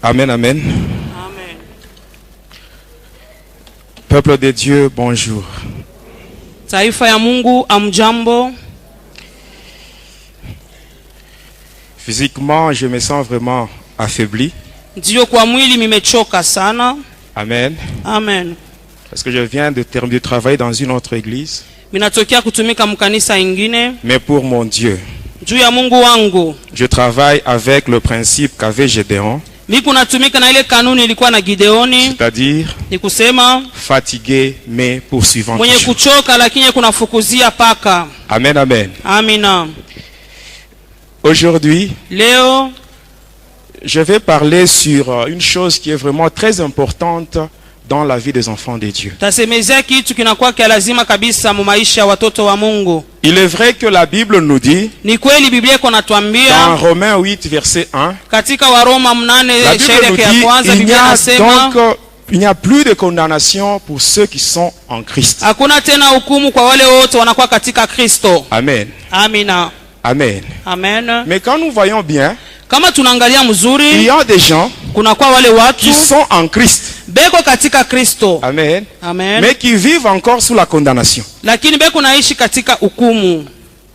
Amen, amen. Amen. Peuple de Dieu, bonjour. Taifa ya Mungu, amjambo. Physiquement, je me sens vraiment affaibli. Ndio kwa mwili nimechoka sana. Amen. Amen. Parce que je viens de travailler dans une autre église. Minatokea kutumika mkanisa ingine. Mais pour mon Dieu, Juu ya Mungu wangu, je travaille avec le principe qu'avait Gédéon. Mimi natumika na ile kanuni ilikuwa na Gideoni. C'est-à-dire, Ni kusema fatigué mais poursuivant. mwenye kuchoka lakini kunafukuzia paka. Amen, amen. Amina. Aujourd'hui, Leo je vais parler sur une chose qui est vraiment très importante dans la vie des enfants de Dieu. tasemezea kitu kinakuwa kia lazima kabisa mu maisha ya watoto wa Mungu. Il est vrai que la Bible nous dit, Ni kweli Biblia iko dans natuambia Romains 8, verset 1, katika Waroma 8 la Bible shairi nous ya kwanza dit, Biblia inasema il n'y a plus de condamnation pour ceux qui sont en Christ. hakuna tena hukumu kwa wale wote wanakuwa katika Kristo. Amen. Amina. Amen. Amen. Mais quand nous voyons bien, Kama tunaangalia il mzuri, y a des gens kuna kwa wale watu qui sont en Christ. beko katika Kristo. Amen. Amen. Mais qui vivent encore sous la condamnation. Lakini beko naishi katika hukumu.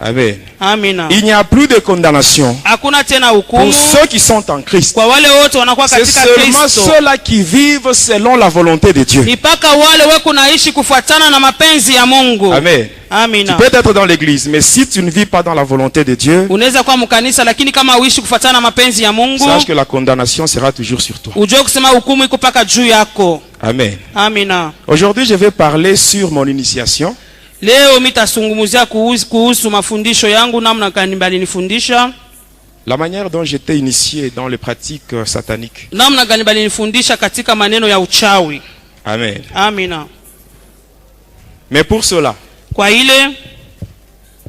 Amen. Amina. Il n'y a plus de condamnation Hakuna tena pour hukumu ceux qui sont en Christ. kwa wale wote wanakuwa C'est katika seulement Kristo. ceux-là qui vivent selon la volonté de Dieu. Ni paka wale weko naishi kufuatana na mapenzi ya Mungu. Amen. Tu Amina. peux être dans l'église, mais si tu ne vis pas dans la volonté de Dieu, Unaweza kuwa mkanisa lakini kama uishi kufuatana na mapenzi ya Mungu, sache que la condamnation sera toujours sur toi. ujue kusema hukumu iko paka juu yako. Amen. Amina. Aujourd'hui, je vais parler sur mon initiation. Leo mitasungumuzia kuhusu mafundisho yangu, namna gani balinifundisha, La manière dont j'étais initié dans les pratiques sataniques. namna gani balinifundisha katika maneno ya uchawi. Amen. Amina. Mais pour cela, Kwa ile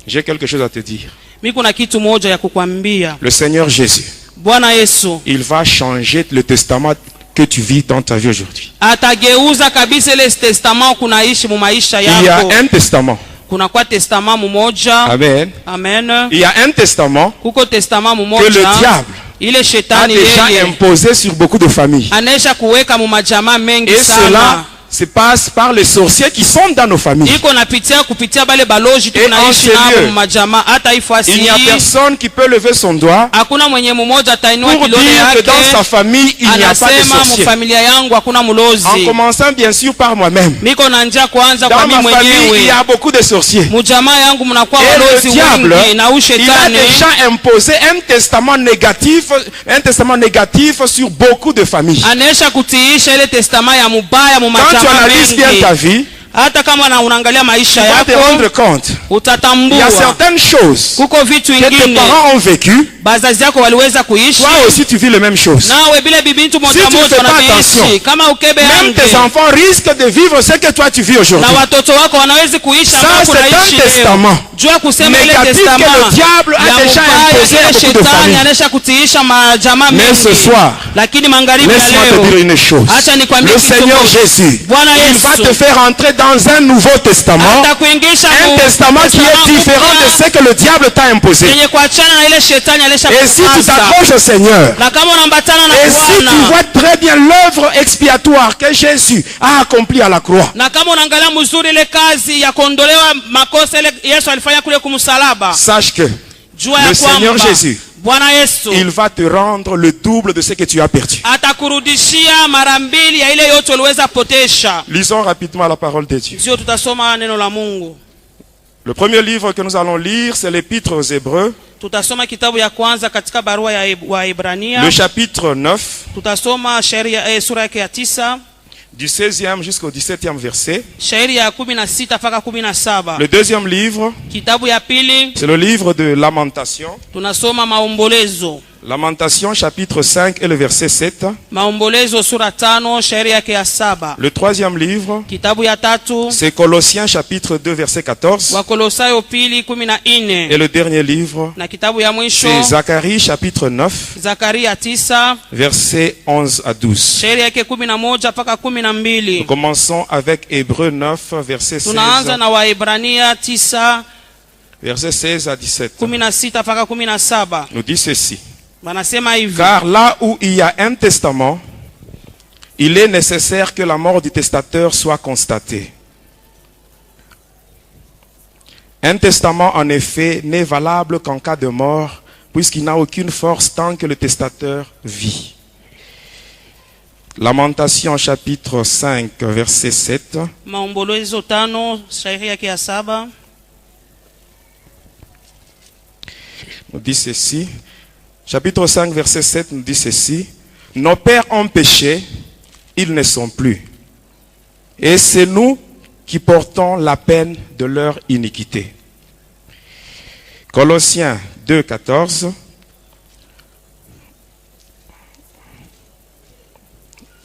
j'ai quelque chose à te dire. mimi kuna kitu moja ya kukwambia. Le Seigneur Jésus, Bwana Yesu il va changer le testament que tu vis dans ta vie aujourd'hui. atageuza kabisa ile testament kunaishi mu maisha Il y a yako. un testament. Kuna kwa testament mmoja. Amen. Amen. Il y a un testament Kuko testament que mmoja le diable ile a shetani déjà yeye imposé sur beaucoup de familles. anesha kuweka mu majamaa mengi Et sana. cela se passe par les sorciers qui sont dans nos familles. Iko napitia kupitia bale baloji Et tunaishi en ce nabo lieu, mu majamaa. Hata ifasi Il n'y a hii personne qui peut lever son doigt hakuna mwenye mmoja atainua pour kidole dire que dans sa yake famille, il n'y a pas de anasema mu sorciers. familia yangu hakuna mulozi. En commençant bien sûr par moi-même. Niko na njia kwanza kwa Dans mimi ma famille, il y mwenyewe. a beaucoup de sorciers. Mu jamaa yangu mnakuwa Et walozi le diable, wengi na il a ushetani déjà imposé un testament négatif sur beaucoup de familles. anesha kutiisha ile testama ya mubaya mu Quand tu majamaa analyses bien ta mengi. vie, Hata kama unaangalia maisha tu vas te rendre yako compte. Il y utatambua a certaines choses kuko vitu que tes vingine parents ont vécues. bazazi yako waliweza kuishi, Toi aussi, tu vis les mêmes choses. nawe vile bibintu Si moja tu moja fais pas wanaishi. attention, Kama ukebe Même tes yange enfants risquent de vivre ce que toi tu vis aujourd'hui. na watoto wako wanaweza kuishi Ça, ambao c'est un kunaishi leo. testament Jua kusema ile négatif que testama le diable a ya déjà mubaya, imposé à ile beaucoup de shetani familles. anesha kutiisha majamaa Mais ce mengi. soir, Lakini magharibi ya laisse-moi te dire leo une chose. acha nikwambie Le kitu Seigneur moja. Jésus, Bwana il va Yesu te faire entrer dans un nouveau testament. atakuingisha Un testament qui est différent de ce que le diable t'a imposé. yenye kuachana na ile shetani alesha Et si tu t'accroches au Seigneur, na kama unaambatana na et si tu Bwana vois très bien l'œuvre expiatoire que Jésus a accomplie à la croix, na kama unaangalia mzuri ile kazi ya kuondolewa makosa ile Yesu alifanya kule kumsalaba, sache que jua ya le Seigneur kwamba Jésus, Bwana Yesu il va te rendre le double de ce que tu as perdu. atakurudishia mara mbili ya ile yote uliweza potesha. Lisons rapidement la parole de Dieu. Ndio tutasoma neno la Mungu. Le premier livre que nous allons lire, c'est l'Épître aux Hébreux, Tutasoma kitabu ya kwanza katika barua ya Waebrania. le chapitre 9, Tutasoma sura yake ya 9, du 16e jusqu'au 17e verset. shairi ya 16 mpaka 17. Le deuxième livre, Kitabu ya pili c'est le livre de Lamentation, tunasoma maombolezo. Lamentation chapitre 5 et le verset 7. Maombolezo sura 5 shairi yake ya 7. Le troisième livre, Kitabu ya 3 c'est Colossiens chapitre 2 verset 14. Wakolosayo pili 14. Et le dernier livre, Na kitabu ya mwisho c'est Zacharie chapitre 9 Zakaria 9 verset 11 à 12. shairi yake 11 mpaka Nous 12. commençons avec Hébreux 9 verset 16. Tunaanza na Waebrania 9 Verset 16 à 17. 16 mpaka 17. Nous dit ceci. Banasema hivi: Car là où il y a un testament, il est nécessaire que la mort du testateur soit constatée. Un testament, en effet, n'est valable qu'en cas de mort, puisqu'il n'a aucune force tant que le testateur vit. Lamentation chapitre 5 verset 7. Maombolezo 5 shairi yake ya 7. Nous dit ceci. Chapitre 5 verset 7 nous dit ceci. Nos pères ont péché, ils ne sont plus. Et c'est nous qui portons la peine de leur iniquité. Colossiens 2, 14.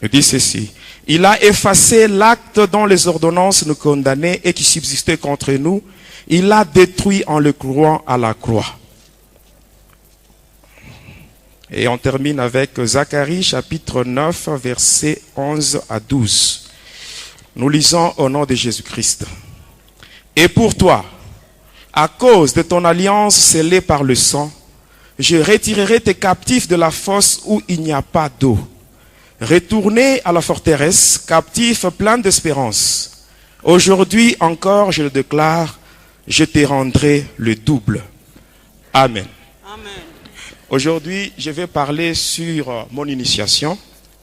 Il dit ceci. Il a effacé l'acte dont les ordonnances nous condamnaient et qui subsistait contre nous. Il l'a détruit en le clouant à la croix. Et on termine avec Zacharie chapitre 9 versets 11 à 12. Nous lisons au nom de Jésus-Christ. Et pour toi, à cause de ton alliance scellée par le sang, je retirerai tes captifs de la fosse où il n'y a pas d'eau. Retournez à la forteresse, captifs pleins d'espérance. Aujourd'hui encore, je le déclare, je te rendrai le double. Amen. Amen. Aujourd'hui, je vais parler sur mon initiation.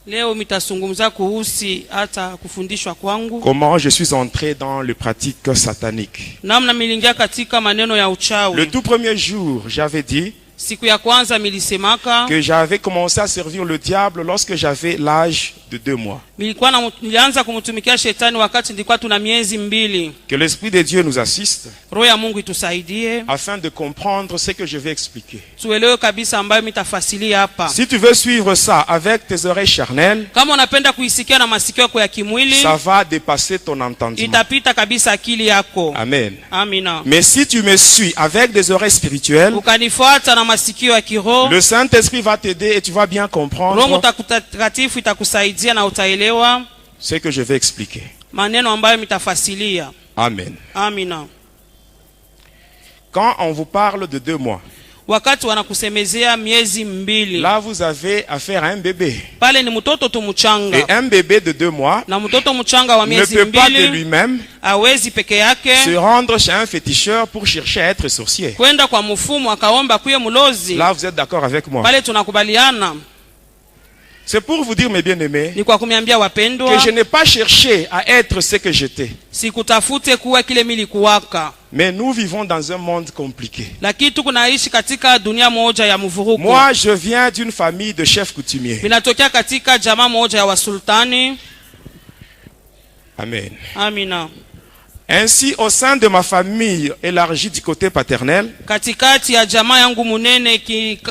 Leo mitasungumza kuhusi hata kufundishwa kwangu. Comment je suis entré dans les pratiques sataniques. Namna milingia katika maneno ya uchawi. Le tout premier jour, j'avais dit Siku ya kwanza milisemaka que j'avais commencé à servir le diable lorsque j'avais l'âge de 2 mois. nilianza kumtumikia shetani wakati nilikuwa tuna miezi 2. Que l'Esprit de Dieu nous assiste Roho ya Mungu itusaidie afin de comprendre ce que je vais expliquer. tuelewe kabisa ambayo mitafasilia hapa. Si tu veux suivre ça avec tes oreilles charnelles, Kama unapenda kuisikia na masikio yako ya kimwili, ça va dépasser ton entendement. itapita kabisa akili yako. Amen. Amina. Mais si tu me suis avec des oreilles spirituelles, Ukanifuata na masikio ya kiroho, le Saint-Esprit va t'aider et tu vas bien Roho comprendre Mtakatifu itakusaidia na utaelewa ce que je vais expliquer. maneno ambayo mitafasilia. Amen. Amina. Quand on vous parle de 2 mois, Wakati wanakusemezea miezi 2, là vous avez affaire à un bébé. pale ni mtoto tu mchanga. Et un bébé de 2 mois Na mtoto mchanga wa ne miezi peut pas de 2 lui-même hawezi peke yake se rendre chez un féticheur pour chercher à être sorcier. kwenda kwa mfumu akaomba kuye mlozi. Là vous êtes d'accord avec moi. Pale tunakubaliana. C'est pour vous dire, mes bien-aimés, Ni kwa kumiambia que wapendwa, je n'ai pas cherché à être ce que j'étais. sikutafute kuwa kile milikuwaka. Mais nous vivons dans un monde compliqué. Lakini tunaishi katika dunia moja ya mvuruko. Moi, je viens d'une famille de chefs coutumiers. Binatokea katika jamaa moja ya wasultani. Amen. Amina. Ainsi, au sein de ma famille élargie du côté paternel, Katikati ya jamaa yangu munene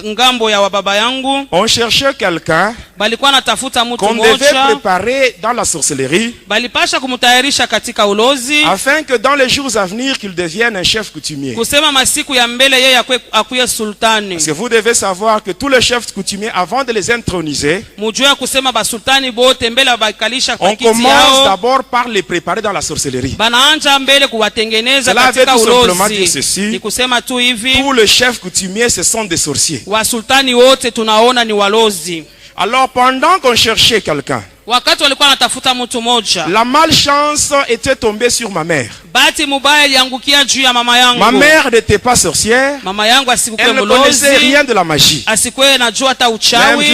ngambo ya wababa yangu, on cherchait quelqu'un balikuwa natafuta mtu qu'on devait mmoja, préparer dans la sorcellerie balipasha kumtayarisha katika ulozi, afin que dans les jours à venir, qu'il devienne un chef coutumier. kusema masiku ya mbele yeye akuye sultani. Parce que vous devez savoir que tous les chefs coutumiers, avant de les introniser, Mujue kusema basultani bote mbele bakalisha kwa on kiti commence yao, d'abord par les préparer dans la sorcellerie. banaanja mbele kuwatengeneza Cela veut katika tout simplement dire ulozi. ceci. Ni kusema tu hivi, Tous les chefs coutumiers, ce sont des sorciers. wasultani wote tunaona ni walozi. Alors, pendant qu'on cherchait quelqu'un, Wakati walikuwa natafuta mtu moja, la malchance était tombée sur ma mère. bahati mubaya iliangukia juu ya mama yangu. Ma mère n'était pas sorcière. Mama yangu asikuwe Elle ne connaissait mlozi, rien de la magie. asikuwe najua hata Même uchawi,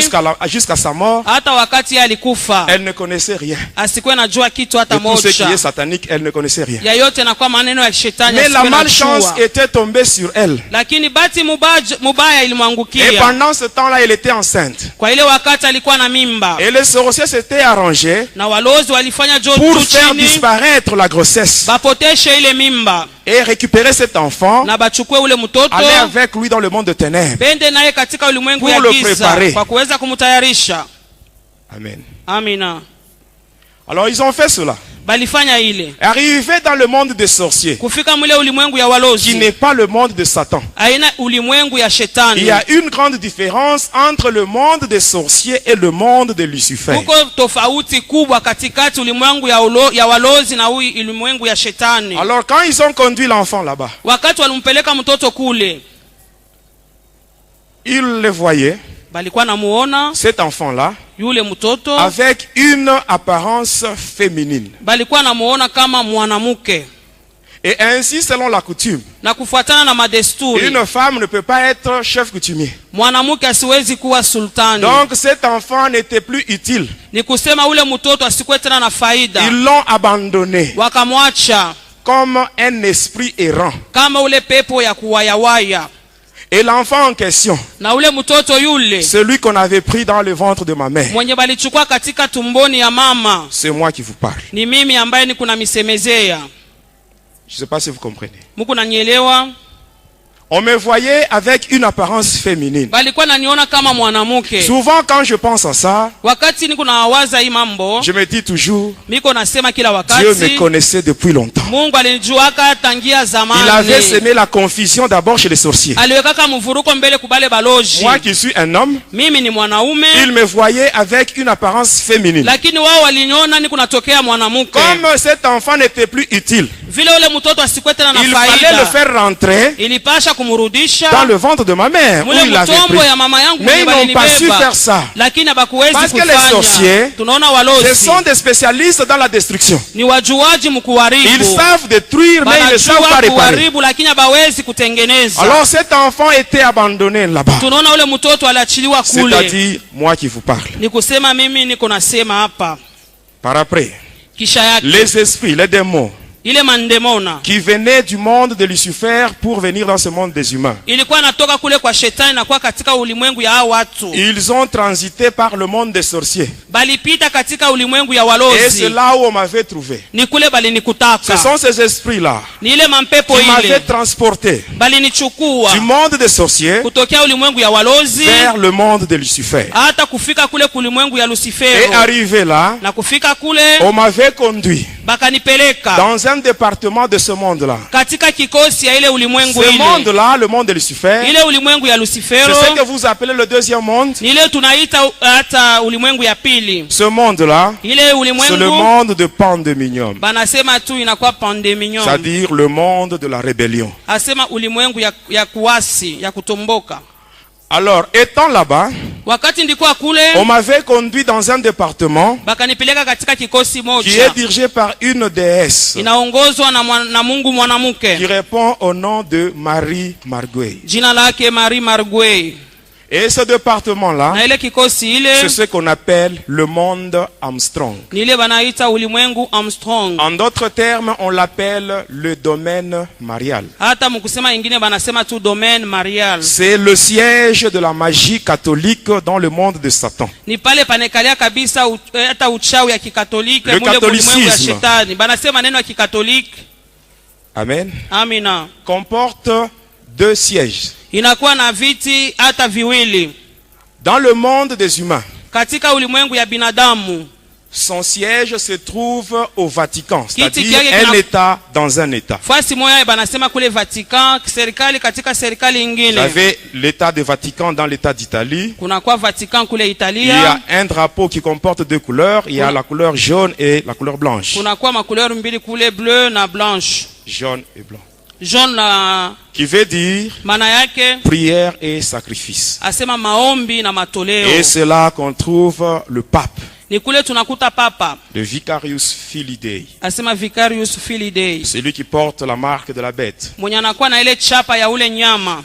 jusqu'à sa mort, hata wakati yeye alikufa elle ne connaissait rien. asikuwe najua kitu hata De tout ce qui est moja. satanique, elle ne connaissait rien. Ya yote na kwa maneno ya shetani Mais la asikuwe malchance najua. était tombée sur elle. Lakini bahati mubaya Et ilimwangukia. pendant ce temps-là, elle était enceinte. Kwa ile wakati alikuwa na mimba. Et les sorciers s'étaient avaient arrangé na walozi walifanya juu pour faire chini disparaître la grossesse bapoteshe ile mimba et récupérer cet enfant, na bachukue ule mtoto aller avec lui dans le monde de ténèbres. bende naye katika ulimwengu Pour ya le giza préparer. kwa kuweza kumtayarisha. Amen. Amina. Alors ils ont fait cela. Balifanya ile Arrivé dans le monde des sorciers, kufika mwile ulimwengu ya qui walozi n'est pas le monde de Satan. aina ulimwengu ya Il shetani. y a une grande différence entre le monde des sorciers et le monde de Lucifer. Kuko tofauti kubwa katikati ulimwengu ya walozi na ulimwengu ya shetani. Alors quand ils ont conduit l'enfant là-bas, Wakati walimpeleka mtoto kule, ils le voyaient, balikuwa namuona cet enfant-là, yule mtoto, avec une apparence féminine. balikuwa namuona kama mwanamke. Et ainsi, selon la coutume, Na kufuatana na madesturi, une femme ne peut pas être chef coutumier. mwanamke asiwezi kuwa sultani. Donc cet enfant n'était plus utile. Ni kusema ule mtoto asikuwe tena na faida. Ils l'ont abandonné Wakamwacha comme un esprit errant. kama ule pepo ya kuwayawaya. Et l'enfant en question, Na ule mtoto yule celui qu'on avait pris dans le ventre de ma mère, mwenye balichukua katika tumboni ya mama, c'est moi qui vous parle. ni mimi ambaye ni kuna misemezea. Je ne sais pas si vous comprenez. Muku nanielewa? On me voyait avec une apparence féminine. Balikuwa naniona kama mwanamke. Souvent quand je pense à ça, Wakati niko nawaza hii mambo, je me dis toujours, miko nasema kila Dieu me wakati, connaissait depuis longtemps. Mungu alinijuaka tangia zamani. Il avait semé la confusion d'abord chez les sorciers. Aliwekaka mvuruko mbele kubale baloji. Moi qui suis un homme, Mimi ni mwanaume, il me voyait avec une apparence féminine. lakini wao waliniona niko natokea mwanamke. Comme cet enfant n'était plus utile, Vile ule mtoto asikuwe tena na il fallait le faida, faire rentrer ilipasha kumrudisha dans le ventre de ma mère, où mule il l'avait mtombo pris. ya mama yangu Mais ils mwenye n'ont pas su balinibeba. faire ça. Lakini habakuwezi Parce que les kufanya. sorciers, Tunaona Ce walozi sont des spécialistes dans la destruction. ni wajuaji mkuharibu. Ils savent détruire, mais ils ne savent pas Wanajua réparer. kuharibu lakini hawawezi kutengeneza. Alors cet enfant était abandonné là-bas. Tunaona ule mtoto aliachiliwa kule. C'est-à-dire, moi qui vous parle. Ni kusema mimi niko nasema hapa. Par après, Kisha yake les esprits, les démons, ile mandemona qui venaient du monde de Lucifer pour venir dans ce monde des humains, ilikuwa natoka kule kwa shetani na kwa katika ulimwengu ya hao watu. ils ont transité par le monde des sorciers. Balipita katika ulimwengu ya Et walozi. c'est là où on m'avait trouvé. Ni kule Ce balinikutaka. sont ces esprits-là Ni ile mampepo qui m'avaient ile transporté balinichukua du monde des sorciers kutokea ulimwengu ya walozi vers le monde de Lucifer. hata kufika kule kulimwengu ya Et Lucifero. arrivé là, Na kufika kule on m'avait conduit bakanipeleka dans un département de ce monde-là. katika kikosi ya ile ulimwengu Ce ile. monde-là, le monde de Lucifer, Ile ulimwengu ya c'est Lucifero ce que vous appelez le deuxième monde. ni ile tunaita hata ulimwengu ya pili. Ce monde-là, Ile c'est le ulimwengu monde de Pandémonium, banasema tu inakuwa pandemonium. c'est-à-dire le monde de la rébellion. Asema ulimwengu ya kuasi, ya kutomboka. Alors, étant là-bas, Wakati ndikuwa kule on m'avait conduit dans un département bakanipeleka katika kikosi qui est moja dirigé par une déesse inaongozwa na Mungu qui mwanamke. répond au nom de Marie Marguerite. Jina lake Marie Marguerite. Et ce département-là, Na ile kikosi ile c'est ce qu'on appelle le monde Armstrong. ni ile banaita ulimwengu Armstrong. En d'autres termes, on l'appelle le domaine marial. Hata mkusema ingine banasema tu domaine marial. C'est le siège de la magie catholique dans le monde de Satan. Ni pale panekalia kabisa hata uchawi ya kikatoliki Le mule ulimwengu ya catholicisme. shetani. Banasema neno ya kikatoliki. Amen. Amina. Comporte deux sièges. Inakuwa na viti hata viwili. Dans le monde des humains, Katika ulimwengu ya binadamu son siège se trouve au Vatican, c'est-à-dire Kiti un État dans un État. fasi moya banasema kule Vatican, serikali katika serikali Vous ingine. avez l'État de Vatican dans l'État d'Italie. Kuna kwa Vatican kule Il y Italia. a un drapeau qui comporte deux couleurs. Il y a la couleur jaune et la couleur blanche. Kuna kwa makuleur mbili kule, bleu na blanche. Jaune et blanc. Jaune na Qui veut dire maana yake prière et sacrifice. asema maombi na matoleo. Et c'est là qu'on trouve le pape, Ni kule tunakuta papa le Vicarius Filii Dei. asema Vicarius Filii Dei, Celui qui porte la marque de la bête. mwenye anakuwa na ile chapa ya ule nyama.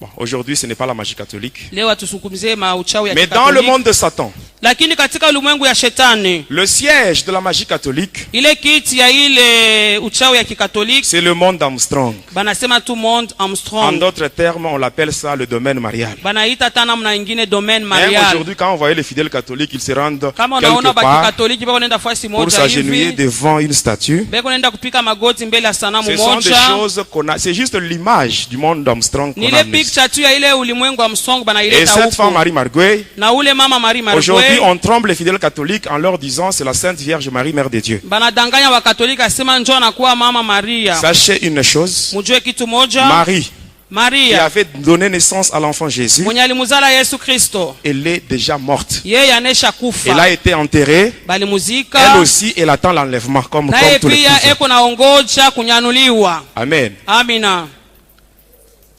Bon, aujourd'hui, ce n'est pas la magie catholique. Leo atusukumzie mauchawi ya Mais dans le Kikatoliki. monde de Satan, Lakini katika ulimwengu ya shetani, le siège de la magie catholique, ile kiti ya ile uchawi ya kikatoliki, c'est le monde d'Armstrong. banasema tu monde En Armstrong. d'autres termes, on l'appelle ça le domaine marial. Banaita tana mna ingine domaine Même marial. aujourd'hui, quand on voyait les fidèles catholiques, ils se rendent Kama unaona quelque baki part katoliki bako nenda fasi pour moja s'agenouiller hivi, devant une statue. beko nenda kupika magoti mbele ya sanamu Ce sont des moja. choses qu'on a. C'est juste l'image du monde d'Armstrong Ni qu'on a ile amené. picture tu ya ile ulimwengu wa Armstrong Et banaileta cette femme, huko. Marie Marguerite, Na ule mama Marie aujourd'hui, Marguerite, on trompe les fidèles catholiques en leur disant c'est la Sainte Vierge Marie, Mère de Dieu. banadanganya wa Katolika asema njoo anakuwa mama Maria. Sachez une chose, Mujue kitu moja, Marie, qui Maria avait donné naissance à l'enfant Jésus, mwenye alimuzala Yesu Kristo, elle est déjà morte. yeye anesha Elle kufa, a été enterrée. balimuzika. Elle aussi, elle attend l'enlèvement comme Naye tous les pia cousins. eko naongoja kunyanuliwa. Amen. Amina.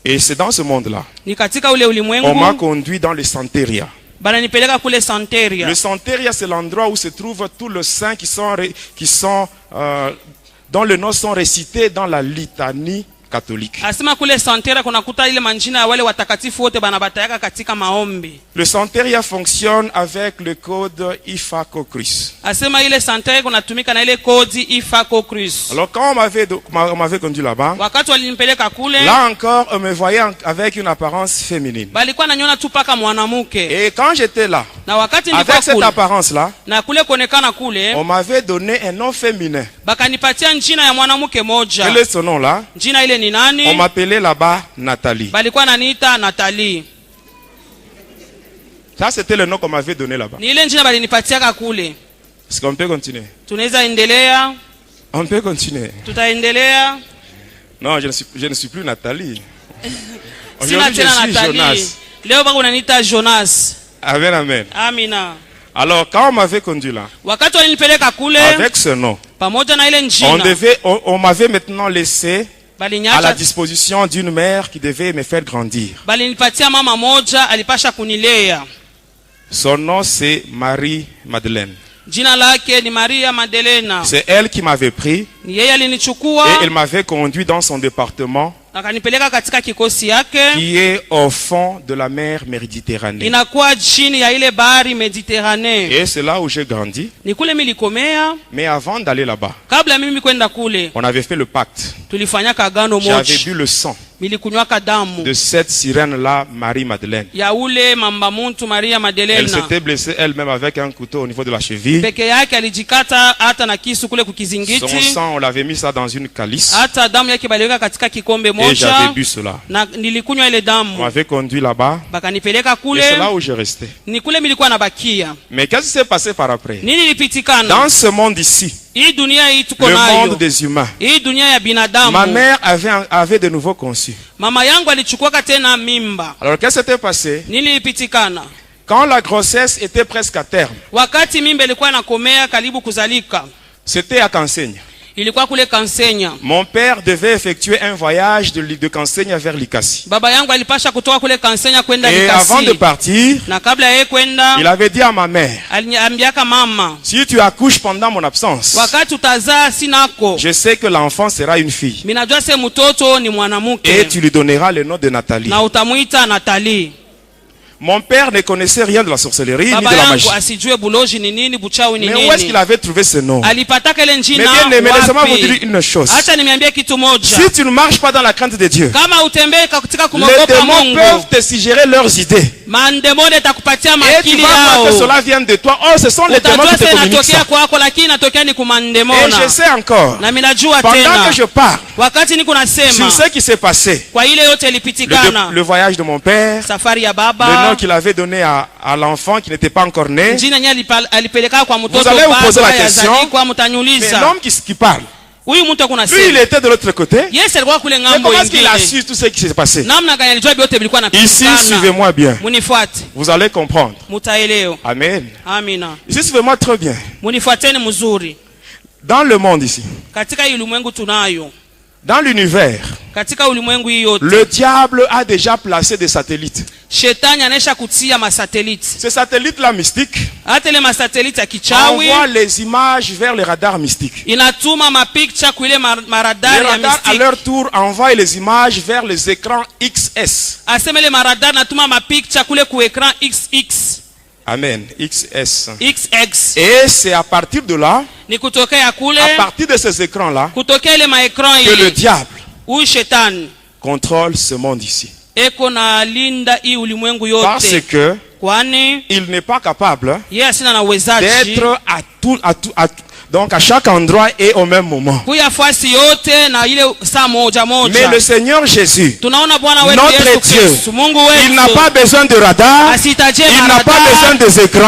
Et c'est dans ce monde-là, Ni katika ule on m'a ulimwengu conduit dans les santeria. bananipeleka kule Santeria. Le santeria, c'est l'endroit où se trouvent tous les saints dont les noms sont récités dans la litanie catholique. Asema kule Santeria kunakuta ile manjina ya wale watakatifu wote banabatayaka katika maombi. Le santeria fonctionne avec le code IFACO-CRUS. Asema ile Santeria kunatumika na ile kodi Ifako Cruz. Alors quand on m'avait conduit là-bas, Wakati walinipeleka kule, là encore, on me voyait avec une apparence féminine. balikuwa nanyona tu paka mwanamke. Et quand j'étais là, Na wakati nilikuwa avec cette kule, apparence-là, na kule kuonekana kule, on m'avait donné un nom féminin. bakanipatia njina ya mwanamke moja. Quel est ce nom-là? Njina ile ni nani? On m'appelait là-bas Nathalie. Balikuwa naniita Nathalie. Ça, c'était le nom qu'on m'avait donné là-bas. Ni ile njina balinipatiaka kule. Est-ce qu'on peut continuer? Tunaweza endelea? On peut continuer. Tutaendelea? Non, je ne suis plus Nathalie. Sina Aujourd'hui, tena je suis Nathalie. Jonas. Leo bako unaniita Jonas. Amen, amen. Amina. Alors, quand on m'avait conduit là, Wakati walinipeleka kule avec ce nom, pamoja na ile on njina, m'avait maintenant laissé à la balinyacha disposition d'une mère qui devait me faire grandir. balinipatia mama moja alipasha kunilea. Son nom, c'est Marie-Madeleine. Jina lake ni Maria Madelena. C'est elle qui m'avait pris Ni yeye et alinichukua elle m'avait conduit dans son département akanipeleka katika kikosi yake, qui est au fond de la mer Méditerranée. inakuwa chini ya ile bahari Mediterranee. Et c'est là où j'ai grandi. Ni kule milikomea. Mais avant d'aller là-bas, Kabla mimi kwenda kule, on avait fait le pacte. tulifanyaka agano J'avais moja, bu le sang milikunywaka damu de cette sirène-là, Marie-Madeleine. ya ule mamba muntu Maria Elle Madelena. s'était blessée elle-même avec un couteau au niveau de la cheville. Peke yake alijikata hata na kisu kule Son kukizingiti, sang, on l'avait mis ça dans une calice. hata damu yake baliweka katika kikombe Et j'avais moja, bu cela. na nilikunywa ile On damu. m'avait conduit là-bas. Bakanipeleka Et c'est là kule, où je restais. ni kule milikuwa nabakia. Mais qu'est-ce qui s'est passé par après? Nini ilipitikana? Dans ce monde ici, Hii dunia hii tuko le monde nayo, des humains, hii dunia ya ma binadamu. mère avait de nouveau conçu. Mama yangu alichukuaka tena mimba. Alors qu'est-ce qui s'était passé? Nini ilipitikana? Quand la grossesse était presque à terme, Wakati mimba ilikuwa inakomea karibu kuzalika, c'était à Kansenya. ilikuwa kule Kansenya. Mon père devait effectuer un voyage de Kansenya vers Likasi. Baba yangu alipasha kutoka kule Kansenya kwenda Et avant de Likasi, partir, na kabla yeye il kwenda avait dit à ma mère, aliniambiaka mama, si tu accouches pendant mon absence, wakati utazaa sinako, je sais que l'enfant sera une fille. minajua se mtoto ni Et mwanamke tu lui donneras le nom de Nathalie. na utamuita Nathalie. Mon père ne connaissait rien de la sorcellerie ni Baba de la magie. yangu asijue buloji ni nini, buchawi ni Mais où est-ce qu'il nini. avait trouvé ce nom? Alipataka ile Mais njina bien aimé, laissez-moi vous dire wapi? une chose. Acha nimeambia kitu moja. Si tu ne marches pas dans la crainte de Dieu, Kama utembee katika les kumwogopa démons Mungu, peuvent te suggérer leurs idées. mandemoni itakupatia Et tu makili vas voir que yao. cela vient de toi. Oh, ce sont les démons Utajua qui te sasa communiquent inatokea ça. kwako, lakini inatokea ni Et kumandemona. je sais encore, Na minajua pendant tena que je parle wakati niko sur nasema ce qui s'est passé, kwa ile yote ilipitikana, le voyage de mon père, safari ya le nom baba, qu'il avait donné à l'enfant qui n'était pas encore né, njina nye alipeleka kwa mtoto Vous allez vous poser la baba question. yazalikuwa, mais mtaniuliza l'homme qui parle, huyu mtu kuna lui il sema était de l'autre côté. Yesu alikuwa kule Mais ngambo comment est-ce qu'il a ingine. su tout ce qui s'est passé? Namna gani alijua vyote vilikuwa Ici, napitikana? suivez-moi bien. Munifuate, Vous allez comprendre. mutaelewa. Amen. Amina. Ici, suivez-moi très bien. Munifuateni mzuri. Dans le monde ici, Katika hii ulimwengu tunayo, dans l'univers, katika ulimwengu hii yote, le diable a déjà placé des satellites. shetani anaisha kutia masateliti. Ces satellites-là mystiques Hata ile masateliti ya kichawi envoient les images vers les radars mystiques. inatuma mapicture kuile Les maradari ya radars, à mistiki. leur tour, envoient les images vers les écrans XS. Asema ile maradari natuma mapicture kule ku ekran XX. Amen. XS. XX. Et c'est à partir de là, Ni kutokea kule, à partir de ces écrans-là, kutokea ile maekran que le ile, diable huyu shetani contrôle ce monde ici. eko na linda hii ulimwengu Parce yote, que kwani il n'est pas capable yeye asina na uwezaji d'être donc à chaque endroit et au même moment. kuya fasi yote na ile saa moja moja. Mais le Seigneur Jésus, Tunaona Bwana wetu notre Yesu Dieu, Kristo, Mungu il n'a wetu pas besoin de radar, asitaje il n'a pas besoin des écrans,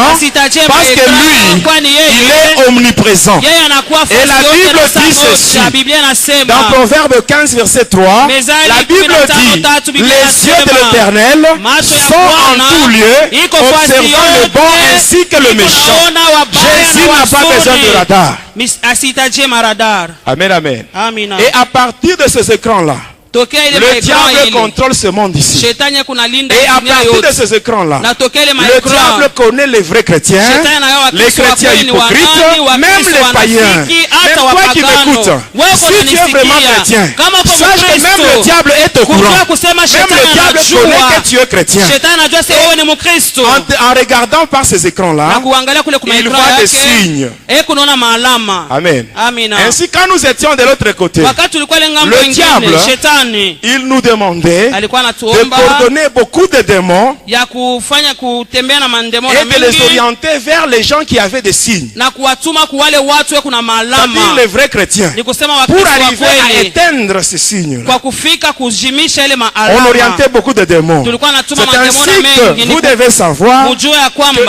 parce que lui, kwani il yeye est omniprésent. yeye anakuwa Et fasi la yote Bible na saa dit moja. ceci. Biblia Dans inasema Proverbe 15, verset 3, Mezali la Bible 15:3, dit, Biblia les yeux de inasema, l'Éternel macho ya sont en Bwana tout lieu, iko fasi observant le yote, bon ainsi que le iko méchant. naona wabaya Jésus na n'a pas wazuri. besoin de radar. Asitaje maradar. Amen, amen. Amina. Et à partir de ces écrans-là, Tokea ile le maekran diable ile, contrôle ce monde ici. shetani kuna linda Et à dunia partir de yote. ces écrans-là, Na tokea ile le maekran, diable connaît les vrais chrétiens, shetani anayo les Wakristo wa chrétiens kweli ni wanani, hypocrites, même Wakristo les païens. wanafiki, Même hata toi qui wapagano. m'écoutes, Wewe si tu es vraiment unanisikia, chrétien, kama uko sache que même Mkristo, le diable est au kujua courant. kusema Même shetani le diable connaît anajua. que tu es chrétien. Shetani anajua sasa wewe ni Mkristo. En regardant par ces Na écrans-là, kuangalia kule kwa il maekran voit des yake, signes. kunaona maalama. Amen. Amina. Ainsi, quand nous étions de l'autre côté, Wakati tulikuwa ile ngambo le nyingine, diable, shetani il nous demandait alikuwa de anatuomba coordonner beaucoup de démons ya kufanya kutembea na mandemo na et de les mingi orienter vers les gens qui avaient des signes. na kuwatuma kwa wale watu kuna C'est-à-dire maalama, les vrais chrétiens. ni kusema Pour Wakristo wa arriver à kweli, éteindre ces signes. kwa kufika kujimisha ile On maalama. orientait beaucoup de démons. Tulikuwa natuma C'est mandemo na ainsi mengi, que vous devez savoir mujue ya que kwamba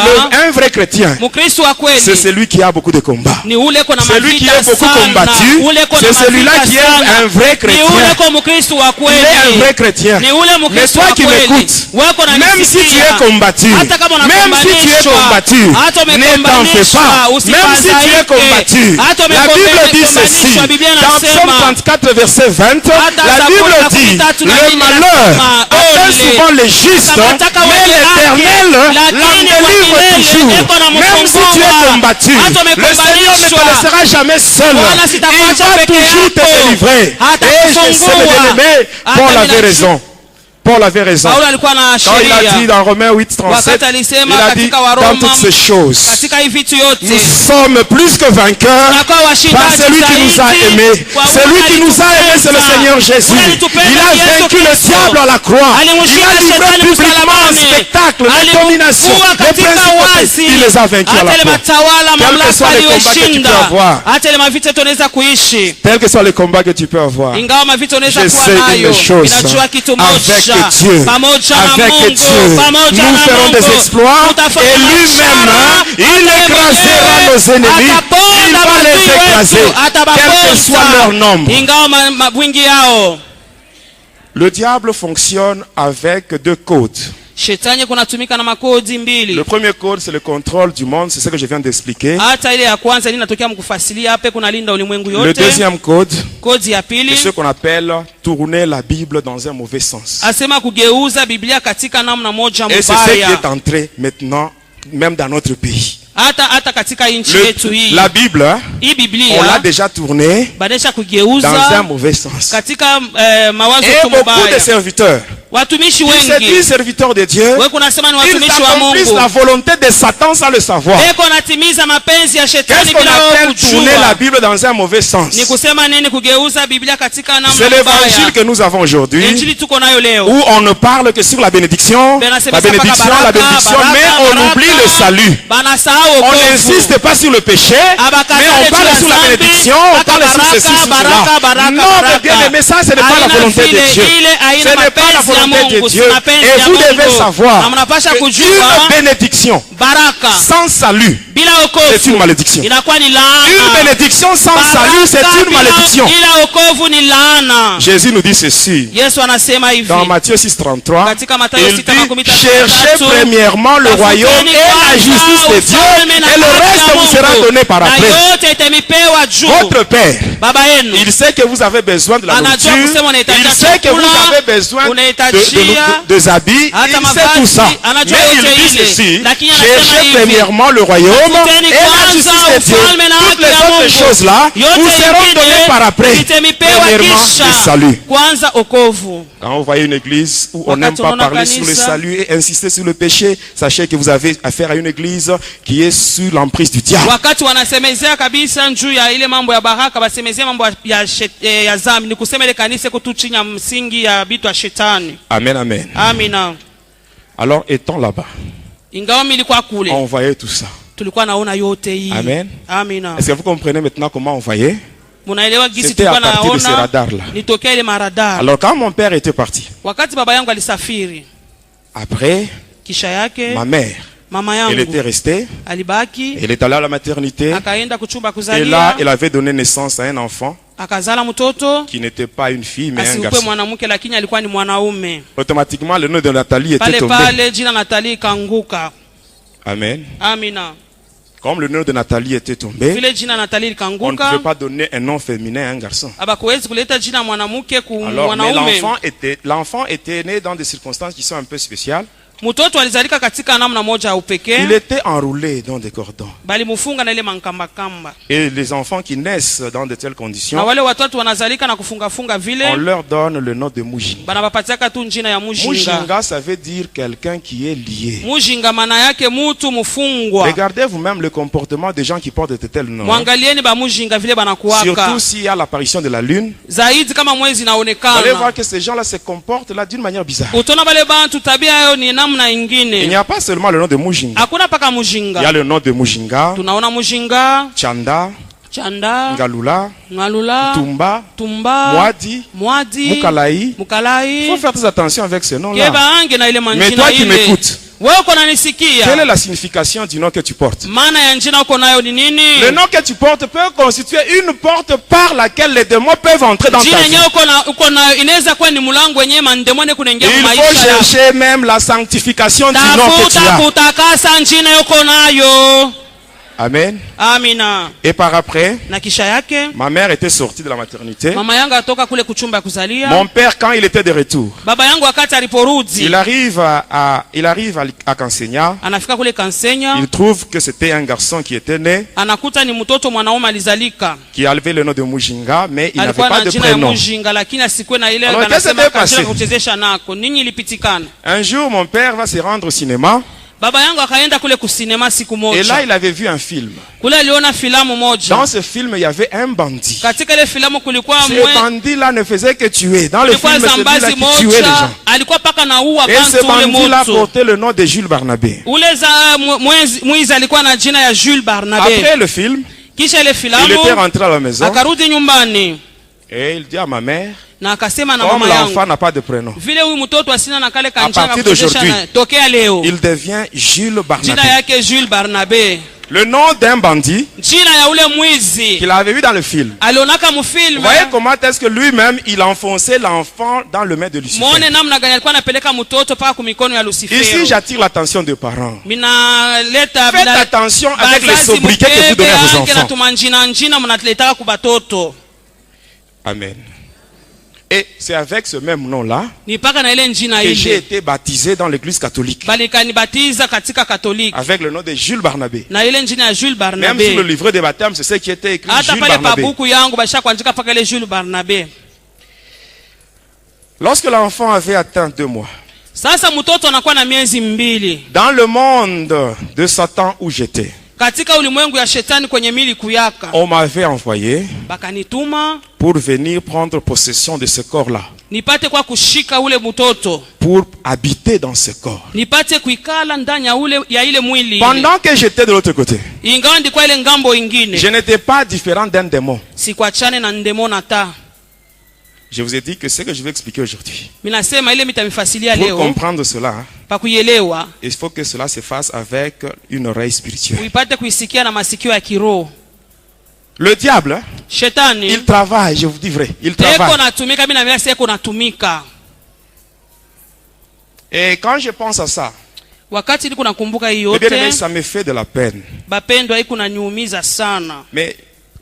un vrai chrétien, Mkristo wa c'est kweli celui qui a beaucoup de combats. ni ule kona Celui qui mavita est beaucoup sana, combattu, ule kona c'est celui-là mavita qui est sana. un vrai Ni chrétien. ule kwa Mkristo wa Il est un kweli, vrai chrétien. ni ule Mais Mkristo toi wa qui kweli. m'écoutes, Wewe kona même si tu nisikia, es combattu, hata kama même si tu es unagombanishwa, combattu, hata ne t'en fais umegombanishwa, pas. Même si tu es usifadhaike. combattu, Hata la Bible dit ceci. umegombanishwa, Biblia Dans Psaume inasema, 34, verset 20, hata la Zaburi Bible dit, 33 na le nne malheur inasema, atteint ole, souvent les justes, Akamataka mais wenye l'Éternel haki, lakini l'en délivre wa milele toujours. eko na Même si tu es mkomboa. combattu, Hata le Seigneur ne te umegombanishwa, laissera jamais seul. Bwana Il sitakuacha va peke toujours te yako. délivrer. Hata Et je sais, kufungua. mes bien-aimés, Paul Hata avait bila raison. Paul avait raison. Paulo alikuwa na Quand il a dit sheria dans Romains 8, 37, wakati alisema il a dit katika dans Waroma, toutes ces choses, katika hivi vitu nous yote sommes plus que vainqueurs tunakuwa par washindaji celui qui nous a zaidi aimés. kwa Celui Mungu qui nous a aimés, c'est le alitupenda. Seigneur Jésus. Mungu alitupenda Il a Yesu vaincu le Kristo. diable à la croix. Il Alimshinda a livré shetani publiquement un msalabani. spectacle de domination. Alimfufua Les katika principautés, wazi. il les a vaincus à la Hata ile croix. matawala, Quels que mamlaka soient les combats que tu aliyoshinda, peux avoir, hata ile mavita tunaweza kuishi, quels que soient les combats que tu peux avoir, ingawa mavita unaweza je kuwa sais nayo, une chose, inajua kitu avec moja, Dieu, pamoja na avec Mungu, Dieu, pamoja nous na ferons Mungu, des exploits tutafanya et lui-même, biashara, il hata écrasera yeye nos ennemis, ataponda il va maadui les écraser, wetu, quel que soit leur atabaponda, nombre. ingawa wingi yao. Le diable fonctionne avec deux codes. Shetani kunatumika na makodi mbili. Le premier code, c'est le contrôle du monde, c'est ce que je viens d'expliquer. Hata ile ya kwanza ninatokea mkufasilia hapa, kuna linda ulimwengu Le yote. deuxième code, Kodi ya c'est pili ce qu'on appelle tourner la Bible dans un mauvais sens. asema kugeuza Biblia katika namna moja Et c'est ce qui mbaya, est entré maintenant, même dans notre pays. hata katika nchi yetu hii. La Bible, Hii on l'a Biblia déjà tournée badesha dans un kugeuza mauvais sens. katika mawazo Et tu beaucoup de mabaya. serviteurs, Watumishi qui se disent wengi serviteurs de Dieu, wewe kunasema ni ils watumishi wa accomplissent Mungu, la volonté de Satan sans le savoir. eko natimiza mapenzi ya shetani Qu'est-ce qu'on bila wao appelle tourner la kujua. Bible dans un mauvais sens? Ni kusema nini kugeuza Biblia katika C'est namna l'évangile mbaya? que nous avons aujourd'hui, Injili tuko nayo leo. où on ne parle que sur la bénédiction, Bena la sema bénédiction, sapa la baraka, bénédiction, baraka, mais on baraka. oublie le salut. Banasahau On wokovu. n'insiste pas sur le péché, mais on parle sur la bénédiction, on parle sur ceci, sur cela. Non, mais bien aimé, ça, ce n'est pas la volonté de Dieu. Ce n'est pas la volonté de Dieu. Et vous devez savoir qu'une bénédiction baraka sans salut, bila c'est une wokovu malédiction. inakuwa ni Une laana. bénédiction sans salut, c'est une malédiction. Bila wokovu ni laana. Jésus nous dit ceci. Yesu anasema hivi Dans Matthieu 6,33, katika Mathayo il dit, 6:33, cherchez premièrement le royaume et la justice de Dieu, ufalme na et le haki reste ya vous sera Mungu, donné par na après. yote itamipewa juu. Votre Père, Baba yenu il sait que vous avez besoin de la anajua nourriture. kusema unahitaji Il sait que vous chakula, avez besoin unahitajia des habits. hata Il sait mavazi, tout ça. anajua Mais yote il dit ile. ceci, Lakini anasema cherchez hivi, premièrement le royaume tafuteni et la kwanza justice de Dieu. ufalme na Toutes haki les ya autres Mungu. choses là Yote vous seront ingine données par après. itamipewa Premièrement, kisha. le salut. Kwanza okovu. Quand vous voyez une église où on n'aime Wakati pas unaona parler sur le kanisa, salut et insister sur le péché, sachez que vous avez affaire à une église qui est sous l'emprise du diable. Wakati wanasemezea kabisa juu ya ile mambo ya baraka, basemezea mambo ya zambi, ni kusema ile kanisa kutu chini ya msingi ya bitu ya shetani. Amen, amen. Amina. Alors, étant là-bas, Ingawa milikuwa kule, on voyait tout ça. tulikuwa naona yote hii. Amen. Amina. Est-ce que vous comprenez maintenant comment on voyait? Munaelewa gisi C'était tulikuwa à partir de ces naona radars-là. nitokea ile maradar. Alors, quand mon père était parti, Wakati baba yangu alisafiri, après, kisha yake ma mère, mama elle était yangu restée, alibaki, elle est allée à la maternité, akaenda kuchumba et là, kuzalia, elle avait donné naissance à un enfant akazala mtoto qui n'était pas une fille, mais un asikuwe garçon. mwanamke lakini alikuwa ni mwanaume. Automatiquement, le nom de Nathalie était Pale tombé. pale jina Natali kanguka. Amen. Amina. Comme le nom de Nathalie était tombé, Vile jina Natali on ne likanguka, pouvait pas donner un nom féminin à un garçon. abakuwezi kuleta jina mwanamke ku Alors, mais mwanaume. l'enfant était né dans des circonstances qui sont un peu spéciales. Mtoto alizalika katika namna moja ya Il upekee, était enroulé dans des cordons. bali mufunga na ile mankamba kamba. Et les enfants qui naissent dans de telles Na conditions, wale watoto wanazalika na kufunga funga on vile, leur donne le nom de Mujinga. banabapatiaka tu jina ya mujinga. Mujinga, ça veut dire quelqu'un qui est lié. Mujinga maana yake mutu mufungwa. Regardez vous-même le comportement des gens qui portent de tels noms. Mwangalieni ba mujinga vile banakuwaka. Surtout s'il y a l'apparition de la lune. Zaidi kama mwezi Vous allez naonekana. voir que ces gens-là se comportent là d'une manière bizarre. Utona bale bantu tabia yao ni namna Il ingine. n'y a pas seulement le nom de Mujinga. Hakuna paka Il y a mujinga. le nom de Mujinga, Tunaona mujinga, Chanda, chanda, Ngalula, ngalula, Tumba, tumba, Mwadi, mwadi, Mukalaï. Il mukalai. faut faire très attention avec ce nom-là. Keba ange na ile Mais manjina toi qui ile. m'écoutes, Wewe uko quelle est nanisikia? la signification du nom que tu portes? Maana ya njina uko nayo ni nini? Le nom que tu portes peut constituer une porte par laquelle les démons peuvent entrer dans ta Jina vie. yenyewe uko nayo inaweza kuwa ni mlango wenyewe mandemone kunaingia Il mu faut maisha yako. chercher même la sanctification du nom que tu Tafuta as. kutakasa njina uko nayo. Amen. Amina. Et par après, Na kisha yake ma mère était sortie de la maternité. mama yangu atoka kule kuchumba ya kuzalia. Mon père, quand il était de retour, Baba yangu wakati aliporudi, il arrive à Kansenya. anafika kule Kansenya, Il trouve que c'était un garçon qui était né, anakuta ni mtoto mwanaume alizalika. qui avait le nom de Mujinga, mais il n'avait Alikuwa pas na de jina ya prénom. mujinga lakini asikuwe na ile Alors, qu'est-ce anasema qui s'est kajina passé? kuchezesha nako. Nini ilipitikana? Un jour, mon père va se rendre au cinéma, Baba yangu akaenda kule kusinema siku et là, moja. il avait vu un film. Kule aliona filamu moja. Dans ce film, il y avait un bandit. Katika ile filamu kulikuwa Ce bandit-là ne faisait que tuer. Dans le kulikuwa film, celui-là zambazi qui tuait les moja, gens. alikuwa paka na uwa Et ce bantu ule bandit-là moto. portait le nom de Jules Barnabé. Ule za mwizi alikuwa na jina ya Jules Barnabé. Après le film, Kisha ile il filamu était rentré à la maison akarudi nyumbani et il dit à ma mère, na akasema na comme mama l'enfant yangu, n'a pas de prénom, vile huyu mtoto asina na kale à kanjanga partir kuchezesha d'aujourd'hui, na tokea leo il devient Jules jina Barnabé. yake Jules Barnabé. Le nom d'un bandit Jina ya ule mwizi qu'il avait vu dans le film. alionaka Vous mufilme. voyez comment est-ce que lui-même, il enfonçait l'enfant dans le main de Lucifer. Muone namna gani alikuwa anapeleka mtoto paka kumikono ya Ici, Lucifer. j'attire l'attention des parents. Minaleta Faites attention avec les bazazi sobriquets que vous donnez à vos mubebe, na enfants. tumanjina njina mnatuletaka kubatoto. Amen. Et c'est avec ce même nom-là Ni paka na ile njina que j'ai ile. été baptisé dans l'église catholique. Bali kanibatiza katika Katoliki. Avec le nom de Jules Barnabé. Na ile njina ya Jules Même sur le Barnabé. livret de baptême, c'est ce qui était écrit, Hata Jules pale pa Barnabé. buku yangu basha kuandika paka ile Jules Barnabé. Lorsque l'enfant avait atteint 2 mois, Sasa mtoto anakuwa na miezi mbili. dans le monde de Satan où j'étais, Katika ulimwengu ya shetani kwenye mili kuyaka. on m'avait envoyé Bakanituma pour venir prendre possession de ce corps-là, nipate kwa kushika ule mtoto. pour habiter dans ce corps. Nipate kuikala ndani ya ile mwili. Pendant que j'étais de l'autre côté, Ingawa ndikuwa ile ngambo ingine. je n'étais pas différent d'un démon. Sikuachane na ndemona ta. Je vous ai dit que ce que je vais expliquer aujourd'hui, Minasema ile mitamifasilia pour leo comprendre cela, pa kuielewa, il faut que cela se fasse avec une oreille spirituelle. uipate kuisikia na masikio ya kiroho. Le diable, Shetani il travaille, je vous dis vrai, il eko travaille. natumika, mimi na eko natumika. Et quand je pense à ça, Wakati niko nakumbuka hii Eh bien, aimé, yote, ça me fait de la peine. bapendwa, iko naniumiza sana. Mais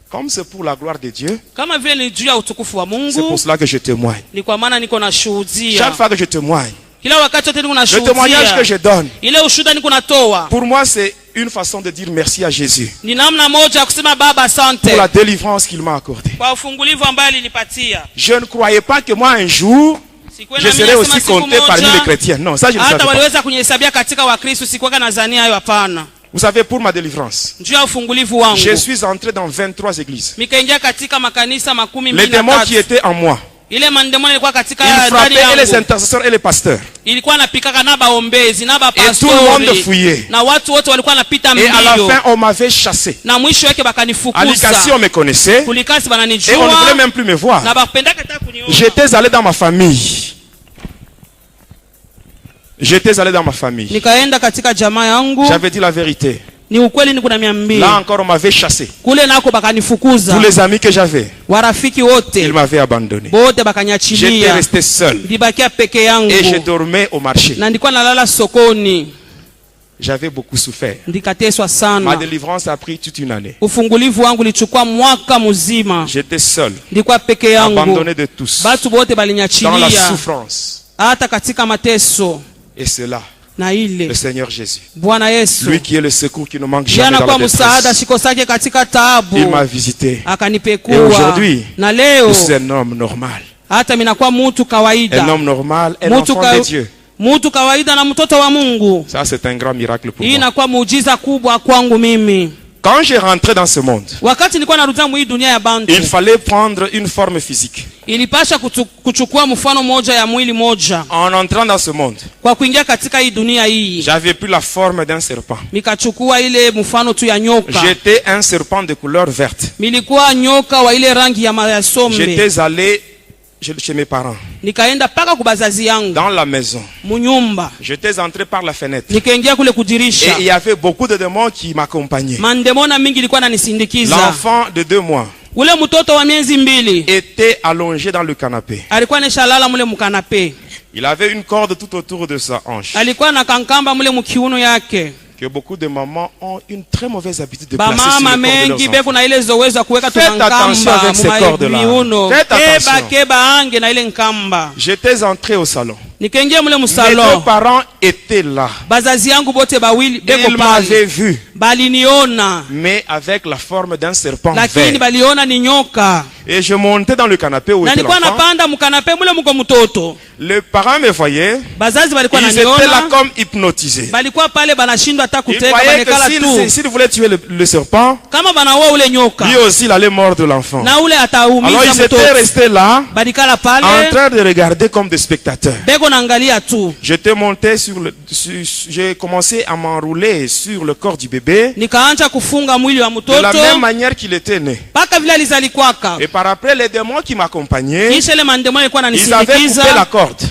comme c'est pour la gloire de Dieu, Kama vile ni juu ya utukufu wa c'est Mungu, pour cela que je témoigne. ni kwa maana niko nashuhudia. Chaque fois que je témoigne, Kila wakati wote niko le témoignage que nashuhudia. je donne, Ile ushuhuda niko natoa, pour moi, c'est une façon de dire merci à Jésus ni namna moja ya kusema Baba asante pour la délivrance qu'il m'a accordée. kwa ufungulivu ambaye alinipatia. Je ne croyais pas que moi, un jour, Sikuwa je na mimi serais nasema aussi siku compté parmi les moja chrétiens. Non, ça, je ne savais hata pas. waliweza kunihesabia katika Wakristo. Sikuwa nazania hayo, hapana. Vous savez, pour ma délivrance, Juu ya ufungulivu wangu, je suis entré dans 23 églises. nikaingia katika makanisa makumi Les mbili na démons qui tatu. étaient en moi, Ile mandemoni ilikuwa katika ils ndani frappaient et les yangu, intercesseurs et les pasteurs. ilikuwa napikaka na baombezi na Et tout le monde bapastori, fouillait. na watu wote walikuwa napita Et à la mbio, fin, on m'avait chassé. na mwisho wake À bakanifukuza. l'Icassie, on me connaissait. Kulikasi Et on ne voulait bananijua même plus me voir. na bapendaka hata kuniona. J'étais allé dans ma famille. J'étais allé dans ma famille. Nikaenda katika jamaa yangu, J'avais dit la vérité. ni ukweli, niko na 200. Là encore, on m'avait chassé. Kule nako bakanifukuza, Tous les amis que j'avais, warafiki ils wote m'avaient abandonné. bote J'étais bakanyachilia, resté seul. ndibakia peke Et je yangu, dormais au marché. na ndikuwa nalala sokoni. J'avais beaucoup souffert. Ndikateswa Ma sana. délivrance a pris toute une année. Ufungulivu wangu lichukua mwaka mzima, J'étais seul, ndikuwa peke yangu, abandonné de tous, batu bote dans la balinyachilia, souffrance. hata katika mateso. Et cela, Na le ile Seigneur Jésus, Bwana Yesu lui qui est le secours qui ne manque ndiye jamais dans la anakuwa msaada détresse, shiko sake katika taabu, il m'a visité. Et akanipekua. aujourd'hui, Na leo Je suis un homme normal. hata minakuwa mutu Un kawaida, homme normal, un mutu, enfant de Dieu. mutu kawaida na mtoto wa Mungu. Ça, c'est un grand miracle pour Hii moi. inakuwa muujiza kubwa kwangu mimi. Quand j'ai rentré dans ce monde, Wakati nilikuwa narudia mu hii dunia ya bantu, il fallait prendre une forme physique. ilipasha kuchukua mfano moja ya mwili moja. En entrant dans ce monde, Kwa kuingia katika hii dunia hii, j'avais pris la forme d'un serpent. mikachukua ile mfano tu ya nyoka. J'étais un serpent de couleur verte. Milikuwa nyoka wa ile rangi ya sombe. J'étais allé chez mes parents, Nikaenda paka kubazazi yangu dans la maison. munyumba, J'étais entré par la fenêtre. nikaingia kule Et kudirisha. il y avait beaucoup de démons qui m'accompagnaient. Mandemona mingi ilikuwa nanisindikiza. L'enfant de 2 mois Ule mtoto wa miezi 2 était allongé dans le canapé. alikuwa neshalala mule mukanape, Il avait une corde tout autour de sa hanche. alikuwa na kankamba mule mukiuno yake. Que beaucoup de mamans ont une très mauvaise habitude de placer sur Bamama le corps de leurs mengi enfants. beko na ile zowezo ya kuweka Faites attention tunankamba avec ces cordes-là. miuno. Faites attention. Keba ange na ile nkamba. J'étais entré au salon. Nikaingia mule Mes 2 musalo. parents étaient là. Bazazi yangu bote bawili beko Ils pale. m'avaient vu, Baliniona, mais avec la forme d'un serpent lakini vert. baliona ni nyoka. Et je montais dans le canapé où Na était nilikuwa l'enfant. napanda mukanape mule muko mtoto. Les parents me voyaient. Bazazi balikuwa Ils étaient là naniona. comme hypnotisés. Balikuwa pale banashindwa hata Ils kuteka, croyaient que banekala tu. s'il voulait tuer le serpent, Kama banaua ule nyoka, lui aussi il allait mordre l'enfant. na ule Alors ataumiza ils étaient mtoto. restés là, Balikala en pale train de regarder comme des spectateurs. beko naangalia tu. J'étais monté j'ai commencé à m'enrouler sur le corps du bébé Nikaanza kufunga mwili wa de la mtoto même manière qu'il était né. mpaka vile alizalikwaka. Et par après, les démons qui m'accompagnaient, Kisha ile mandemo alikuwa ils avaient coupé la ananisindikiza, corde.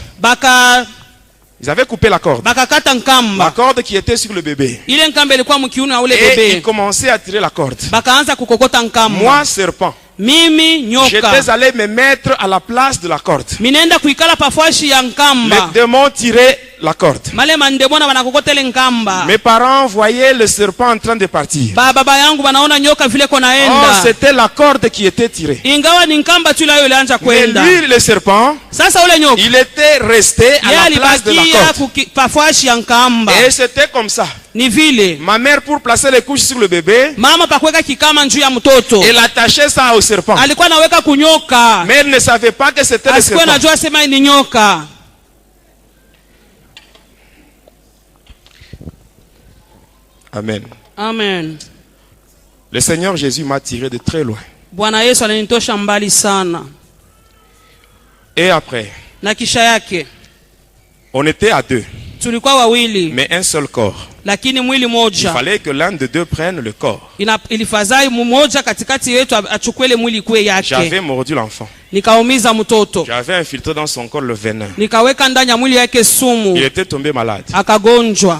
Ils avaient coupé la corde. bakakata La nkamba. corde qui était sur le bébé. Ile nkamba ilikuwa mkiuno ya ule Et ils bebe, commençaient à tirer la corde. bakaanza kukokota nkamba. Moi, serpent, Mimi nyoka, j'étais allé me mettre à la place de la corde. minenda kuikala pafashi ya Les nkamba. démons tiraient la corde. Male mandemona banakokota ile nkamba. Mes parents voyaient le serpent en train de partir. Baba yangu banaona nyoka vile Oh, konaenda. c'était la corde qui était tirée. Ingawa ni nkamba tu ile ilianza Mais kwenda. lui, le serpent, Sasa ule nyoka il était resté à yeye la place de la alibakia corde. pafashi ya nkamba. Et c'était comme ça. Ni vile Ma mère, pour placer les couches sur le bébé, mama pakuweka kikama njuu ya mtoto elle attachait ça au serpent. alikuwa anaweka kunyoka, Mais elle ne savait pas que c'était le asikuwa serpent. najua sema ni nyoka. Amen. Amen. Le Seigneur Jésus m'a tiré de très loin. Bwana Yesu alinitosha mbali sana, Et après, na kisha yake on était à 2, tulikuwa wawili, mais un seul corps. lakini mwili Il moja. fallait que l'un de 2 prenne le corps. Ilifadhai mmoja katikati yetu achukue ile mwili kwe yake. J'avais mordu l'enfant. Nikaumiza mtoto, J'avais infiltré dans son corps le venin. nikaweka ndani ya mwili yake Il sumu, était tombé malade. akagonjwa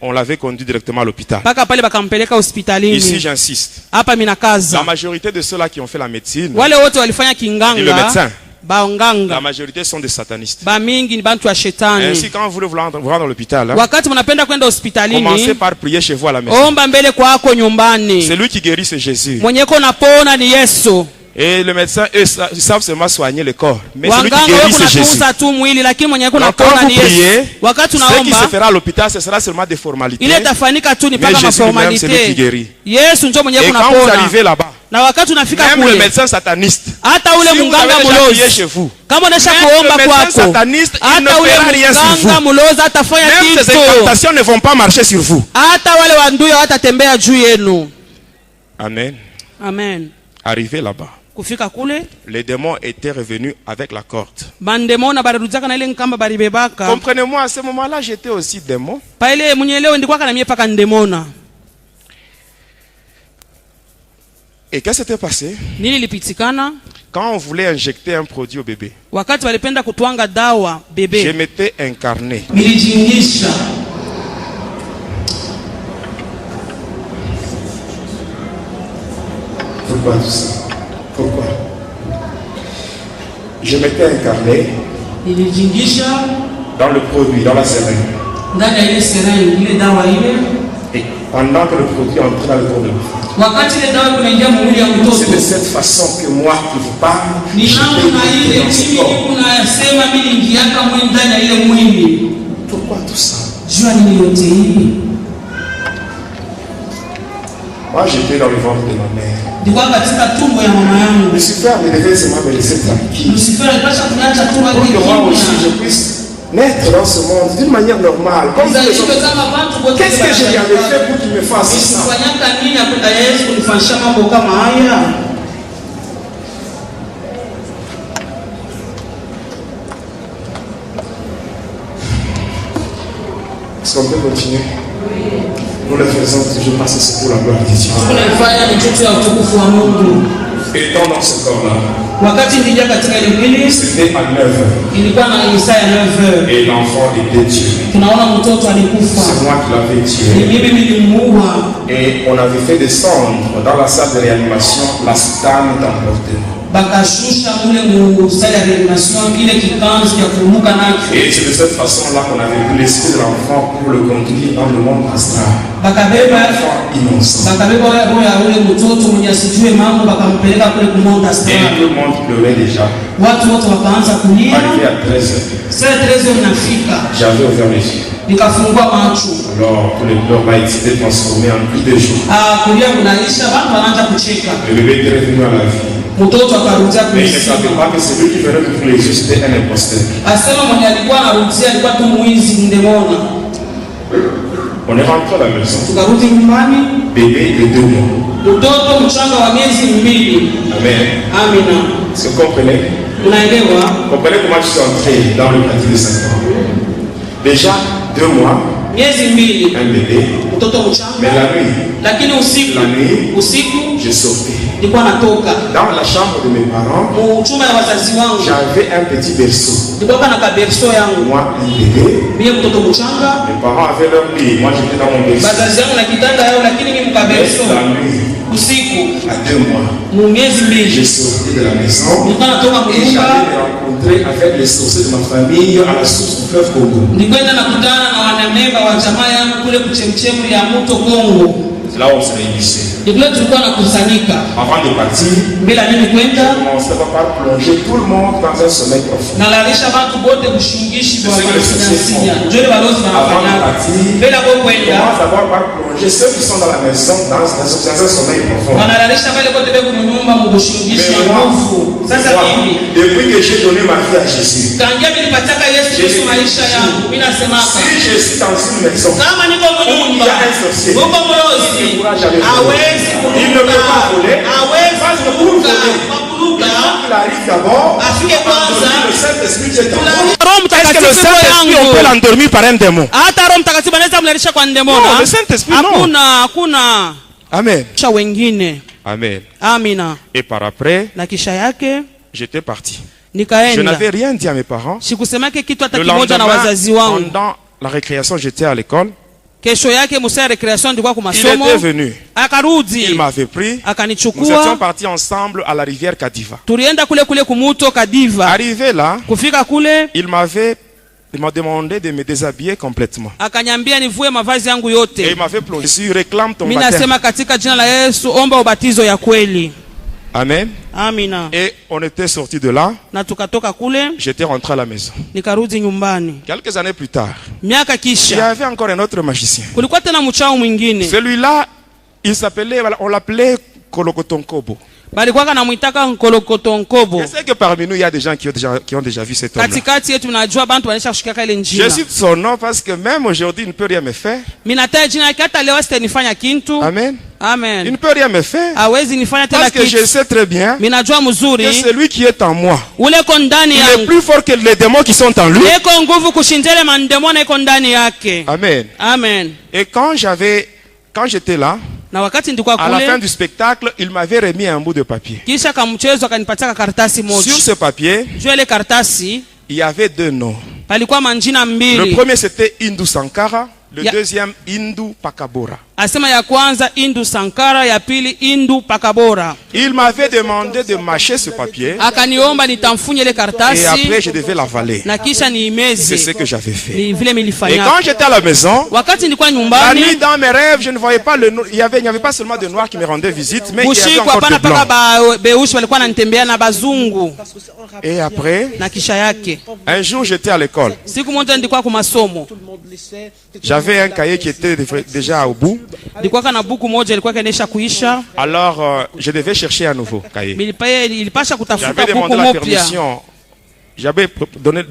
On l'avait conduit directement à l'hôpital. mpaka pale bakampeleka Ici, hospitalini. j'insiste. Hapa La minakaza majorité de ceux-là qui ont fait la médecine, wale wote walifanya ni le kinganga, médecin. Banganga. La majorité sont des satanistes. Bamingi ni bantu wa shetani. Ainsi, quand vous voulez vous rendre à l'hôpital, Wakati mnapenda kwenda hospitalini, commencez par prier chez vous à la maison. omba mbele kwako nyumbani. C'est lui qui guérit, c'est Jésus. Mwenyeko napona ni Yesu. Et le médecin, eux, ils savent seulement soigner le corps. Mais celui qui Wanganga guérit, wewe c'est Jésus. kunatunza tu mwili, lakini mwenyeko Donc, quand napona vous ni Yesu. priez, Wakati ce qui se unaomba, fera à l'hôpital, ce sera seulement des formalités. ile tafanyika tu ni Mais paka Jésus lui-même, c'est lui qui maformalite. guérit. Yesu ndio mwenyeko Et quand vous napona. arrivez là-bas, Na wakati unafika même le kule, médecin sataniste, hata ule si vous munganga avez déjà prié mulozi, chez vous, kama unaisha même kuomba le médecin kwako, sataniste, il ne hata ule fera rien sur munganga vous. mulozi atafanya Même ces kitu. incantations ne vont pas marcher sur vous. Hata wale wanduya watatembea juu yenu. Amen. Amen. Arrivé là-bas, Kufika kule, les démons étaient revenus avec la corde. bandemona barudaka na ile nkamba baribebaka. Comprenez-moi, à ce moment-là, j'étais aussi démon. Pa ile munyelewe ndikuwa kana mie paka ndemona. Et qu'est-ce qui s'était passé? Nini lipitikana? Quand on voulait injecter un produit au bébé, Wakati walipenda kutwanga dawa je bebe, m'étais incarné. nilijingisha. Pourquoi tout ça? Pourquoi? Je m'étais incarné Nilijingisha dans le produit, dans la seringue. ndani ya ile seringue, ile dawa ile. Et pendant que le produit entrait dans le corps de l'enfant, Wakati ile dawa kunaingia mwili ya c'est mtoto, de cette façon que moi qui vous parle, ni j'étais namna ile dans ce mimi corps. kunasema mimi ningiaka mwili ndani ya ile mwili. Pourquoi tout ça? Jua nini yote hii? Moi j'étais dans le ventre de ma mère. Ndikuwa katika tumbo ya mama yangu. Lucifer me devait seulement me laisser tranquille. Lucifer alipasha kuniacha tu Pour que moi aussi je kimya. puisse naître dans ce monde d'une manière normale. Comme les Nizalishwe autres. kama watu wote. Qu'est-ce que je lui avais fait pour qu'il me fasse ça? Nisifanyaka nini akuta Yesu kunifanyisha mambo kama haya? Est-ce qu'on peut continuer? Nous le faisons toujours parce que c'est pour la gloire de Dieu. Tunaifanya ni kitu ya utukufu wa Mungu. Étant dans ce corps-là, Wakati nilija katika ile mwili c'était à 9 heures. ilikuwa na saa ya 9h. Et l'enfant était tué. Tunaona mtoto alikufa. C'est moi qui l'avais Ni tué. mimi nilimuua. Et on avait fait descendre dans la salle de réanimation la stane d'emportement. Bakashusha mule musali ya reanimation ile kikanzu ya kumuka nacho. Et c'est de cette façon-là qu'on avait pu l'esprit de l'enfant pour le conduire dans le monde astral. Bakabeba L'enfant innocent. bakabeba roho ya ule mtoto mwenye asijue mambo bakampeleka kule kumonda Et astral. tout le monde pleurait déjà. Watu wote wakaanza kulia. Arrivé à 13 heures, Saa 13 inafika. j'avais ouvert les yeux. Nikafungua macho. Alors, tous les pleurs là, ils s'étaient transformés en cris de joie. Kulia kunaisha, watu wanaanza kucheka. Le bébé était revenu à la vie. Mtoto akarudia Mais il ne kuisema. savait pas que celui qui venait d'ouvrir les yeux, c'était un imposteur. Asema mwenye alikuwa anarudia alikuwa tu mwizi ndemona. On est rentré à la maison. Tukarudi nyumbani, Bébé de 2 mois. mtoto mchanga wa miezi 2. Amen. Amina. Est-ce que vous comprenez? Unaelewa? Comprenez comment je suis entré dans le quartier de Saint-Jean. Déjà 2 mois, Miezi 2. un bébé. Mtoto Mais mchanga. la nuit, Lakini usiku, la nuit, usiku je sortais. nilikuwa natoka Dans la chambre de mes parents, mu chumba ya wazazi wangu. j'avais un petit berceau. Nilikuwa na kaberso yangu. Moi, un bébé. Mie mtoto mchanga. Mes parents avaient leur lit. Moi, j'étais dans mon berceau. Bazazi yangu na kitanda yao, lakini mimi Mais mkaberso. la nuit, Usiku à 2 mois, mu miezi 2. je sortais de la maison Nilikuwa natoka et j'allais kunyumba. me rencontrer avec les sorciers de ma famille à la source du fleuve Congo. Nikwenda nakutana na wanamemba wa jamaa yangu kule kuchemchemu ya mto Kongo. C'est là où on se réunissait. Nikule tulikuwa nakusanyika. Avant de partir, Bila mimi je kwenda commençais par plonger tout le monde dans un sommeil profond. nalalisha watu wote kushungishi kwa C'est ce que les sorciers wanasinya. font. Njoo balozi Avant de wanafanya. partir, Bila kwa on kwenda commence d'abord par plonger ceux qui sont dans la maison dans un sommeil profond. wanalalisha wale wote beko mnyumba mkushungishi Mais na moi, nguvu. Sasa hivi depuis que j'ai donné ma vie à Jésus, tangia nilipataka Yesu Kristo maisha yangu, mimi nasemaka si je suis dans une maison, kama niko mnyumba Mungu mlozi hawezi kuruka, hawezi kuruka, kuruka il arrive d'abord, afike kwanza. le Saint-Esprit est en moi. Roho Est-ce que le Mtakatifu Saint-Esprit, on peut yangu l'endormir par un démon? hata Roho Mtakatifu anaweza mlalisha kwa ndemona? Non, le Saint-Esprit, non. Hakuna Amen. cha wengine. Amen. Amina. Et par après, Na kisha yake j'étais parti. Je nikaenda, n'avais rien dit à mes parents. sikusemake kitu hata Le kimoja na lendemain, wazazi wangu. pendant la récréation, j'étais à l'école. Kesho yake musa ya recreation ndikuwa ku Il masomo. était venu. Akarudi. Il m'avait pris. Nous étions Akanichukua. partis ensemble à la rivière Kadiva. Tulienda kule kule kumuto Kadiva. Arrivé là, Kufika kule il m'a demandé de me déshabiller complètement. akanyambia nivue mavazi yangu Et yote. il m'avait plongé. Je réclame ton Mimi baptême. nasema katika jina la Yesu omba ubatizo ya kweli. Amen. Amina. Et on était sortis de là. Na tukatoka kule J'étais rentré à la maison. nikarudi nyumbani. Quelques années plus tard, Miaka il y kisha avait encore un autre magicien. kulikuwa tena mchao mwingine. Celui-là, il s'appelait, on l'appelait Kolokotonkobo. Balikuwa kanamwitaka Nkolokotonkobo. Je sais que parmi nous, il y a des gens qui ont déjà vu cet homme-là. Katikati yetu najua bantu wanaisha kushikaka ile Je njina. cite son nom parce que même aujourd'hui, il ne peut rien me faire. Minataja jina yake hata leo sitanifanya kintu. Amen. Il Amen. ne peut rien me faire. Hawezi nifanya tena Parce que je kitu. sais très bien Minajua que mzuri celui qui est en moi, ule ko ndani il est yangu. plus fort que les démons qui sont en lui. Eko nguvu kushinjele mandemona iko ndani yake. Amen. Amen. Et quand j'étais là, Na wakati ndikuwa à la fin kule du spectacle, il m'avait remis un bout de papier. kisha kamchezo akanipatia karatasi moja. Sur ce papier, Juu ile karatasi il y avait deux noms. palikuwa manjina Le mbili. premier, c'était Indu Sankara. Le Ya- deuxième, Indu Pakabora. Asema ya kwanza Indu Sankara, ya pili Indu Pakabora. Il m'avait demandé de mâcher ce papier. Akaniomba nitamfunye ile Et karatasi après, je devais l'avaler. na kisha C'est niimeze. ce que j'avais fait. Ni vile Et nilifanya. quand j'étais à la maison, Wakati nilikuwa la nyumbani nuit dans mes rêves, je ne voyais pas le noir. Il n'y avait pas seulement de noirs qui me rendaient visite, mais il y avait usiku encore hapana de paka blancs. beushi walikuwa wananitembea na bazungu. Et après, Na kisha yake un jour, j'étais à l'école. siku moja nilikuwa kwa masomo, J'avais un cahier qui était déjà au bout. nilikuwa kana buku moja ilikuwa kanisha kuisha. Alors, je devais chercher un nouveau cahier. Ilipasha kutafuta J'avais buku demandé la mopya. permission. J'avais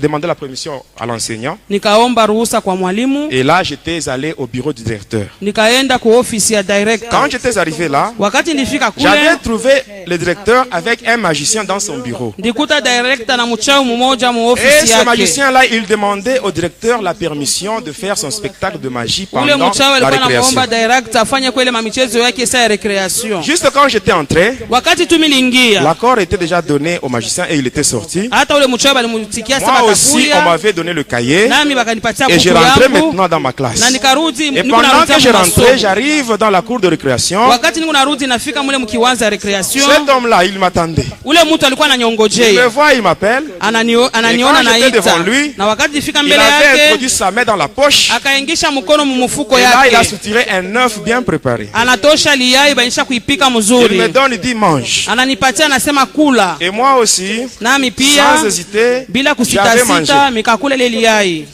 demandé la permission à l'enseignant. Nikaomba ruhusa kwa mwalimu, Et là, j'étais allé au bureau du directeur. nikaenda kwa ofisi ya director. Quand j'étais arrivé là, Wakati nilifika j'avais kule trouvé le directeur avec un magicien dans son bureau. ndikuta director na mchao mmoja mu Et ofisi ce yake. magicien-là, il demandait au directeur la permission de faire son spectacle de magie Ule pendant mchao la alikuwa récréation. anamuomba director afanye kwele mamichezo yake saa ya recreation. Juste quand j'étais entré, Wakati tu milingia l'accord était déjà donné au magicien et il était sorti. hata ule mchao alimutikia Moi aussi, on sabatakuya m'avait donné le cahier nami bakanipatia et buku je rentrais yangu maintenant dans ma classe. na nikarudi. Et Niko pendant narudia que je mu rentrais, masomo. j'arrive dans la cour de récréation. Wakati niko narudi nafika mule mkiwanza ya recreation, Cet homme-là, il m'attendait. ule mtu alikuwa Il me ananyongojea, voit, il m'appelle. ananiona Et quand j'étais naita, devant lui, na wakati nifika Il mbele avait yake introduit sa main dans la poche. akaingisha mkono mumufuko Et là, il a yake, soutiré un œuf bien préparé. anatosha liyai banisha kuipika Il me mzuri, donne, il dit mange. ananipatia anasema kula, Et moi aussi, nami pia sans hésiter, bila j'avais mangé. kusitasita mikakula ile liyai.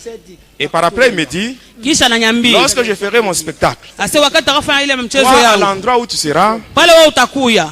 Et par après, il me dit, Kisha ananiambia lorsque je ferai mon spectacle, ase, wakati utakafanya ile mchezo toi, à yangu l'endroit où tu seras, pale, wewe utakuya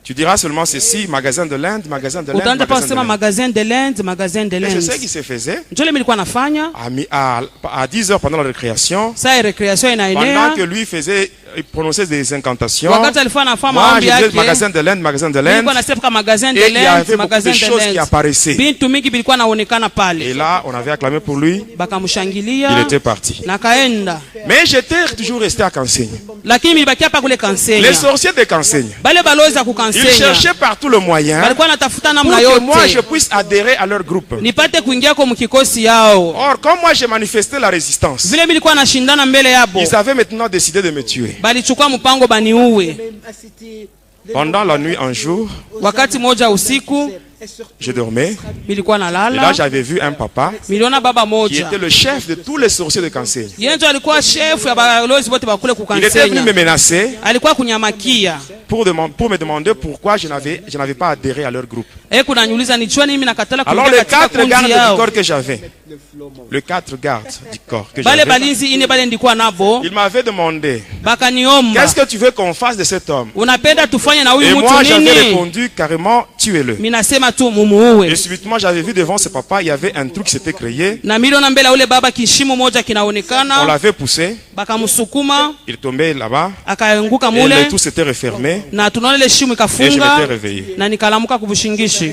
tu diras seulement ceci, magasin de l'Inde, magasin de l'Inde, utaanza pa magasin de kusema l'Inde. magasin de l'Inde, magasin de Et je sais l'Inde. qu'il se faisait Njole milikuwa nafanya à 10 heures pendant la récréation, saa ya recreation pendant inaenea, que lui faisait, il prononçait des incantations. wakati alikuwa anafanya Moi, maombi je disais yake, magasin de l'Inde, magasin de l'Inde. nilikuwa nasema magasin de Et il y avait l'Inde, beaucoup magasin de de choses qui l'Inde. apparaissaient. Bintu mingi bilikuwa naonekana Et pale, là, on avait acclamé pour lui. Il bakamshangilia était parti. na kaenda, Mais j'étais toujours resté à Kanseigne. lakini bilibakia pa kule Les Kansenya. sorciers de Kanseigne, Bale balozi ya ils kukansenya cherchaient partout le moyen balikuwa natafuta pour namna que moi je yote puisse adhérer à leur groupe. nipate kuingia kwa mkikosi yao. Or, comme moi j'ai manifesté la résistance, Vile bilikuwa nashindana mbele yabo, ils avaient maintenant décidé de me tuer. balichukua mpango baniuwe. Pendant la nuit, un jour, Wakati moja usiku je dormais. bilikuwa Et là, nalala, j'avais vu un papa miliona baba qui moja était le chef de tous les sorciers de Kanseigne. yenjo alikuwa chef ya balozi bote bakule Il était venu me kukansenya, menacer alikuwa kunyamakia pour me demander pourquoi je n'avais pas adhéré à leur groupe. kunanyuliza nichua nini nakatala Alors kuingia les katika 4 gardes kundi du yao. corps que j'avais, les 4 gardes du corps que Bale j'avais, balinzi ine bale ndikuwa nabo ils m'avaient demandé, bakaniomba, qu'est-ce que tu veux qu'on fasse de cet homme? unapenda tufanye na Et huyu moi mtu j'avais nini? répondu carrément, tuez-le. Minasema tu mumuue. Et subitement j'avais vu devant ce papa, il y avait un truc qui s'était créé. Na miliona mbele ya ule baba kishimo moja On kinaonekana, l'avait poussé, bakamsukuma il tombait là-bas, akaanguka et mule, le tout s'était refermé, na tunaona ile shimo et je m'étais ikafunga réveillé. na nikalamuka kubushingishi.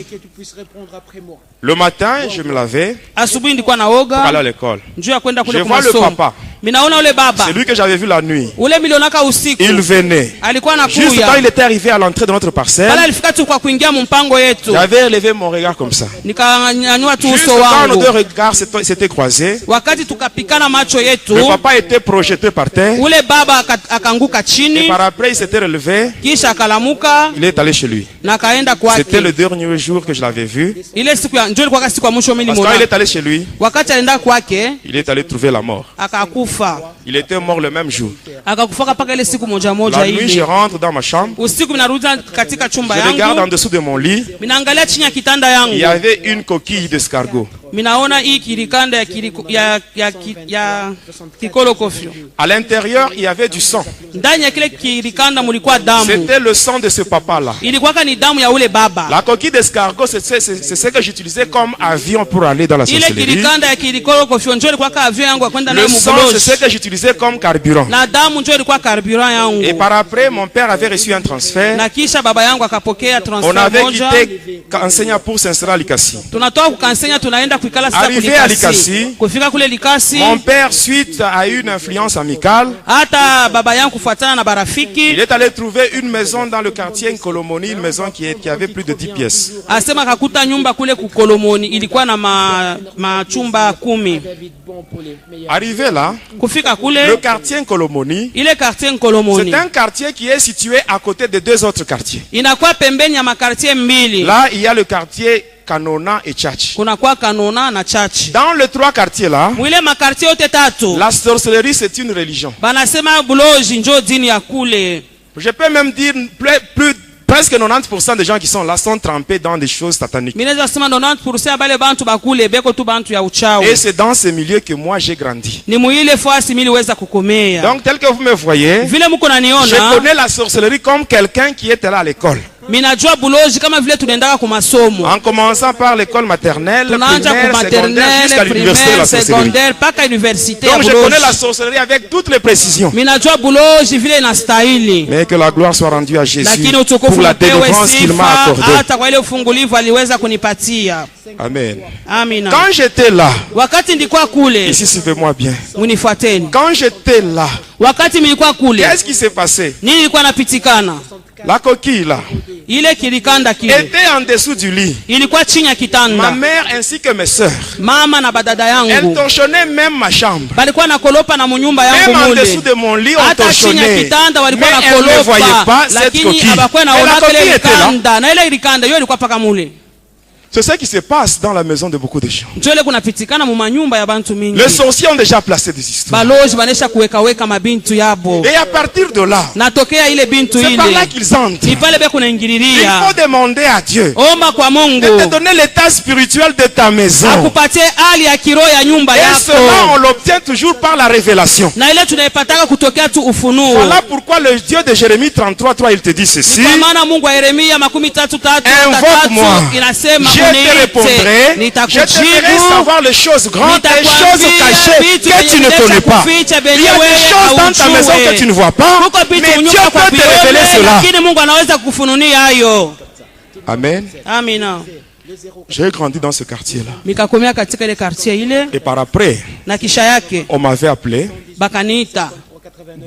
Le matin, je me lavais Asubuhi ndikuwa pour aller à naoga l'école. njuu ya kwenda Je kule vois le kumasomo. papa minaona ule baba Celui que j'avais vu la nuit. ule milionaka usiku Il venait. alikuwa Juste quand anakuya il était arrivé à l'entrée de notre parcelle, pale alifika tu kwa kuingia mumpango yetu j'avais élevé mon regard comme ça. nikanyanyua tu Juste uso quand nos wangu deux regards s'étaient croisés, wakati tukapikana macho yetu le papa était projeté par terre. ule baba akanguka Et chini par après, il s'était relevé. kisha akalamuka Il est allé chez lui. na kaenda C'était le kwake dernier jour que je l'avais vu. ile siku ya njoo ilikuwa siku ya mwisho mimi Parce que quand il nilimwona est allé chez lui, wakati alienda kwake il est allé trouver la mort. akakufa Il était mort le même jour. akakufaka paka ile siku moja moja La nuit, je hivi rentre dans ma chambre. usiku minarudi katika chumba Je regarde en yangu dessous de mon lit. minaangalia chini ya kitanda Il y yangu avait une coquille d'escargot. minaona hii kirikanda ya kikolokofyo À l'intérieur, il y avait du sang. ndani ya kile kirikanda mulikuwa damu C'était le sang de ce papa-là. ilikuwaka ni damu ya ule baba La coquille d'escargot, c'est ce que j'utilisais comme avion pour aller dans la ile sorcellerie. kirikanda ya kikolokofyo njo ilikuwaka avion yangu ya kwenda nayo Le sang, c'est ce mugoloji que j'utilisais comme carburant. na damu njo ilikuwa carburant Et yangu par après, mon père avait reçu un transfert. na kisha baba yangu akapokea On transfer avait moja quitté enseignant pour s'installer à Likasi. tunatoka kukansenya tunaenda kuikala sasa Arrivé à kulikasi Likasi, kufika kule likasi Mon père, suite à une influence amicale, hata baba yangu kufuatana na il barafiki est allé trouver une maison dans le quartier Nkolomoni, une maison qui avait plus de 10 pièces. asema kakuta nyumba kule kukolomoni ilikuwa na machumba 10 Arrivé là, kufika le kule quartier Nkolomoni, ile quartier c'est Nkolomoni un quartier qui est situé à côté de deux autres quartiers. inakuwa pembeni ya makartie mbili Là, il y a le quartier Kanona et Tchatch. kunakuwa Kanona na Chachi Dans les trois quartiers là, mwile makartie yote tatu la sorcellerie c'est une religion. banasema buloji njo dini ya kule Je peux même dire presque 90% des gens qui sont là sont trempés dans des choses sataniques. minaweza kusema 90% ya bale bantu bakule beko tu bantu ya Et uchawi c'est dans ce milieu que moi j'ai grandi. ni muile fasi miliweza kukomea Donc tel que vous me voyez, vile muko je naniona connais la sorcellerie comme quelqu'un qui était là à l'école. minajua buloji kama vile tunaendaka ku masomo En commençant par l'école maternelle, tunaanza ku primaire, secondaire, jusqu'à maternelle l'université de la primaire sorcellerie. secondaire paka universite ya Donc je connais la buloji sorcellerie avec toutes les précisions. minajua buloji vile inastahili Mais que la gloire soit rendue à Jésus lakini utukufu pour la upewe délivrance qu'il m'a sifa accordée. hata kwa ile ufungulivu aliweza kunipatia Amen. amina Quand j'étais là, wakati ndikuwa kule ici suivez-moi bien. munifuateni Quand j'étais là, wakati milikuwa kule qu'est-ce qui s'est passé? nini ilikuwa napitikana La coquille là ile kilikanda kile était en dessous du lit. ilikuwa chini ya Ma kitanda mère ainsi que mes sœurs, mama na badada elles yangu torchonnaient même ma chambre. balikuwa nakolopa na munyumba yangu Même en mule dessous de mon lit, on hata chini ya torchonnait. kitanda Mais walikuwa elles ne voyaient nakolopa pas cette lakini coquille. abakuwa Et la naona coquille ile était là. likanda na ile likanda hiyo ilikuwa paka mule C'est ce qui se passe dans la maison de beaucoup de gens. njo ile kunapitikana mu manyumba ya bantu mingi Les sorciers ont déjà placé des histoires. baloji banesha kuwekaweka mabintu yabo Et à partir de là, natokea ile bintu c'est par là ile qu'ils entrent. ni pale be Il kunaingililia faut demander à Dieu omba kwa de te Mungu donner l'état spirituel de ta maison. akupatie hali ya kiroho ya nyumba Et cela, on yako l'obtient toujours par la révélation. na ile tunaipataka kutokea tu ufunuo Voilà pourquoi le Dieu de Jérémie 33, il te dit ceci. kwa maana Mungu wa Yeremia 33:3 Invoque-moi. inasema Je te uniite répondrai. Je te ferai nitakujibu savoir les choses grandes et les choses nitakwambia cachées vitu que tu ne connais pas. kuficha Il y benye a des wewe choses dans ta maison que tu ne vois pas, kuko mais vitu Dieu unyuka kwa peut te révéler vione cela. lakini Mungu anaweza kukufununia hayo Amen. amina J'ai grandi dans ce quartier-là. nikakomea katika ile quartier ile Et par après, na kisha yake on m'avait appelé bakaniita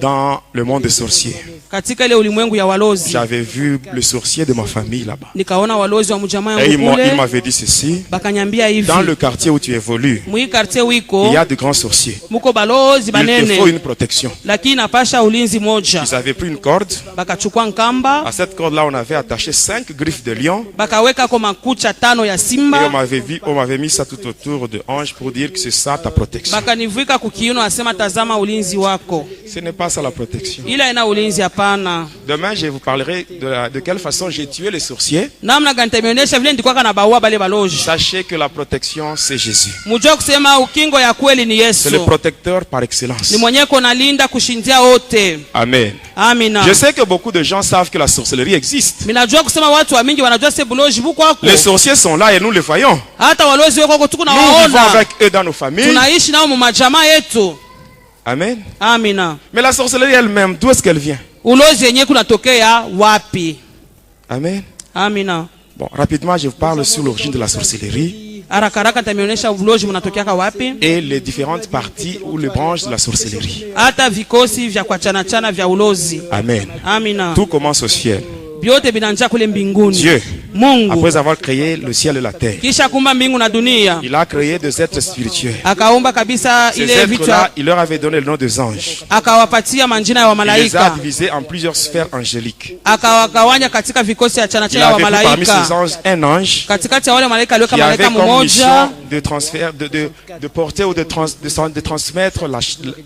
dans le monde des sorciers. katika ile ulimwengu ya walozi J'avais vu le sorcier de ma famille là-bas. nikaona walozi wa mjamaa Et yangu il kule m'avait dit ceci. bakanyambia hivi Dans le quartier où tu évolues, mwi quartier il wiko y a de grands sorciers. muko balozi Il te faut banene une protection. lakini napasha ulinzi moja Ils avaient pris une corde. bakachukua nkamba À cette corde-là, on avait attaché 5 griffes de lion. bakaweka kwa makucha 5 ya Et simba on m'avait mis ça tout autour de hanche pour dire que c'est ça ta protection. bakanivika kukiuno asema tazama ulinzi wako Ce n'est pas ça la protection. ila ina ulinzi hapana Demain, je vous parlerai de quelle façon j'ai tué les sorciers. namna gani tameonyesha vile ndikwaka na baua bale baloji Sachez que la protection, c'est Jésus. mujua kusema ukingo ya kweli ni C'est le Yesu protecteur par excellence. ni mwenyeko nalinda kushindia wote Amen. amina Je sais que beaucoup de gens savent que la sorcellerie existe. minajua kusema watu wa mingi wanajua se buloji bukwako Les sorciers sont là et nous les voyons. hata walozi weko tuko na Nous vivons waona avec eux dans nos familles. tunaishi nao mu majamaa yetu Amen. amina Mais la sorcellerie elle-même, d'où est-ce qu'elle vient? ulozi yenyewe kunatokea wapi Amen. amina Bon, rapidement, je vous parle sur l'origine de la sorcellerie. haraka haraka nitaonyesha ulozi mnatokeaka wapi, et les différentes parties ou les branches de la sorcellerie. hata vikosi vya kuachana chana vya ulozi. Amen. Amina. Tout commence au ciel. Vyote vinaanza kule mbinguni. Dieu, Mungu après avoir créé le ciel et la terre, kisha kuumba mbingu na dunia, il a créé des êtres spirituels. akaumba kabisa Ces ile vitu, êtres-là, il leur avait donné le nom des anges. akawapatia majina ya Il les a wamalaika, divisés en plusieurs sphères angéliques. akawagawanya katika vikosi ya chana Il chana ya avait pris parmi ces wamalaika. anges un ange Katikati ya wale malaika aliweka qui avait malaika comme mmoja mission de transfert, de porter ou de transmettre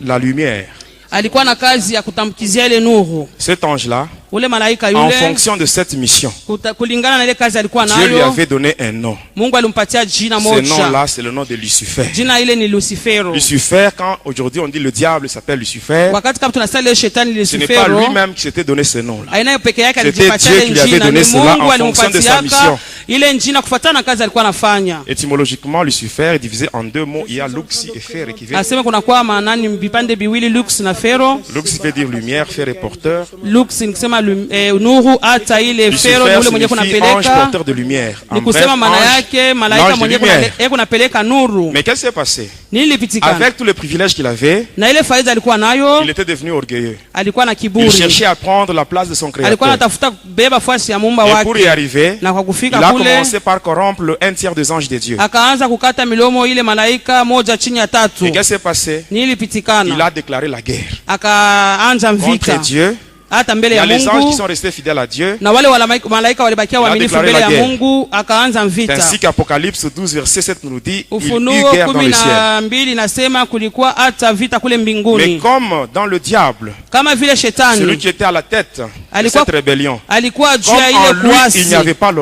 la lumière. alikuwa na kazi ya kutambukizia ile nuru. Cet ange-là, Ule malaika en yule fonction de cette mission, kulingana na ile kazi alikuwa Dieu lui nayo, avait donné un nom. Mungu alimpatia jina Ce moja. nom-là, c'est le nom de Lucifer. Jina ile ni Lucifero. Lucifer, quand aujourd'hui on dit le diable s'appelle Lucifer, Wakati kama tunasema ile shetani ce n'est pas Lucifero, lui-même qui s'était donné ce nom-là. aina peke yake C'était alijipatia Dieu ile qui lui avait jina, donné ni cela en Mungu fonction de sa alimpatia mission. ile jina kufuatana na kazi alikuwa anafanya. Étymologiquement, Lucifer est divisé en deux mots. Il y a Lux et Fer, qui veut. Asema kuna kwa maanani vipande viwili, Lux na Fero. Lux veut dire lumière, Fer est porteur. Lux ni kusema nuru, hata ile Fero ni Lucifer ule mwenye signifie ange kunapeleka, porteur de lumière. ni En bref, kusema maana ange, yake malaika l'ange de mwenye lumière. kunapeleka nuru. Mais qu'est-ce qui s'est passé? Nini lipitikana? Avec tous les privilèges qu'il avait, Na ile faida alikuwa nayo, il était devenu orgueilleux. alikuwa na Il kiburi, cherchait à prendre la place de son alikuwa créateur. anatafuta kubeba fasi ya muumba Et pour y wake, arriver, na kwa il kufika a kule commencé par corrompre le 1/3 des anges de Dieu. akaanza kukata milomo ile malaika moja chini ya tatu. Et qu'est-ce qui s'est passé? Nini Il lipitikana? a déclaré la guerre Akaanza contre vita Dieu. hata mbele Il y a ya les anges qui sont Mungu, restés fidèles à Dieu. na wale malaika walibakia waaminifu déclaré mbele la ya guerre. Mungu, akaanza C'est vita. ainsi qu'Apocalypse 12, verset 7 nous dit, il y Ufunuo eut guerre dans le ciel. 12 nasema kulikuwa hata vita kule Mais mbinguni. comme dans le diable, Kama vile celui shetani qui était à la tête de Alikuwa- cette rébellion, alikuwa juu comme ya en ile lui, il kuasi, n'y avait pas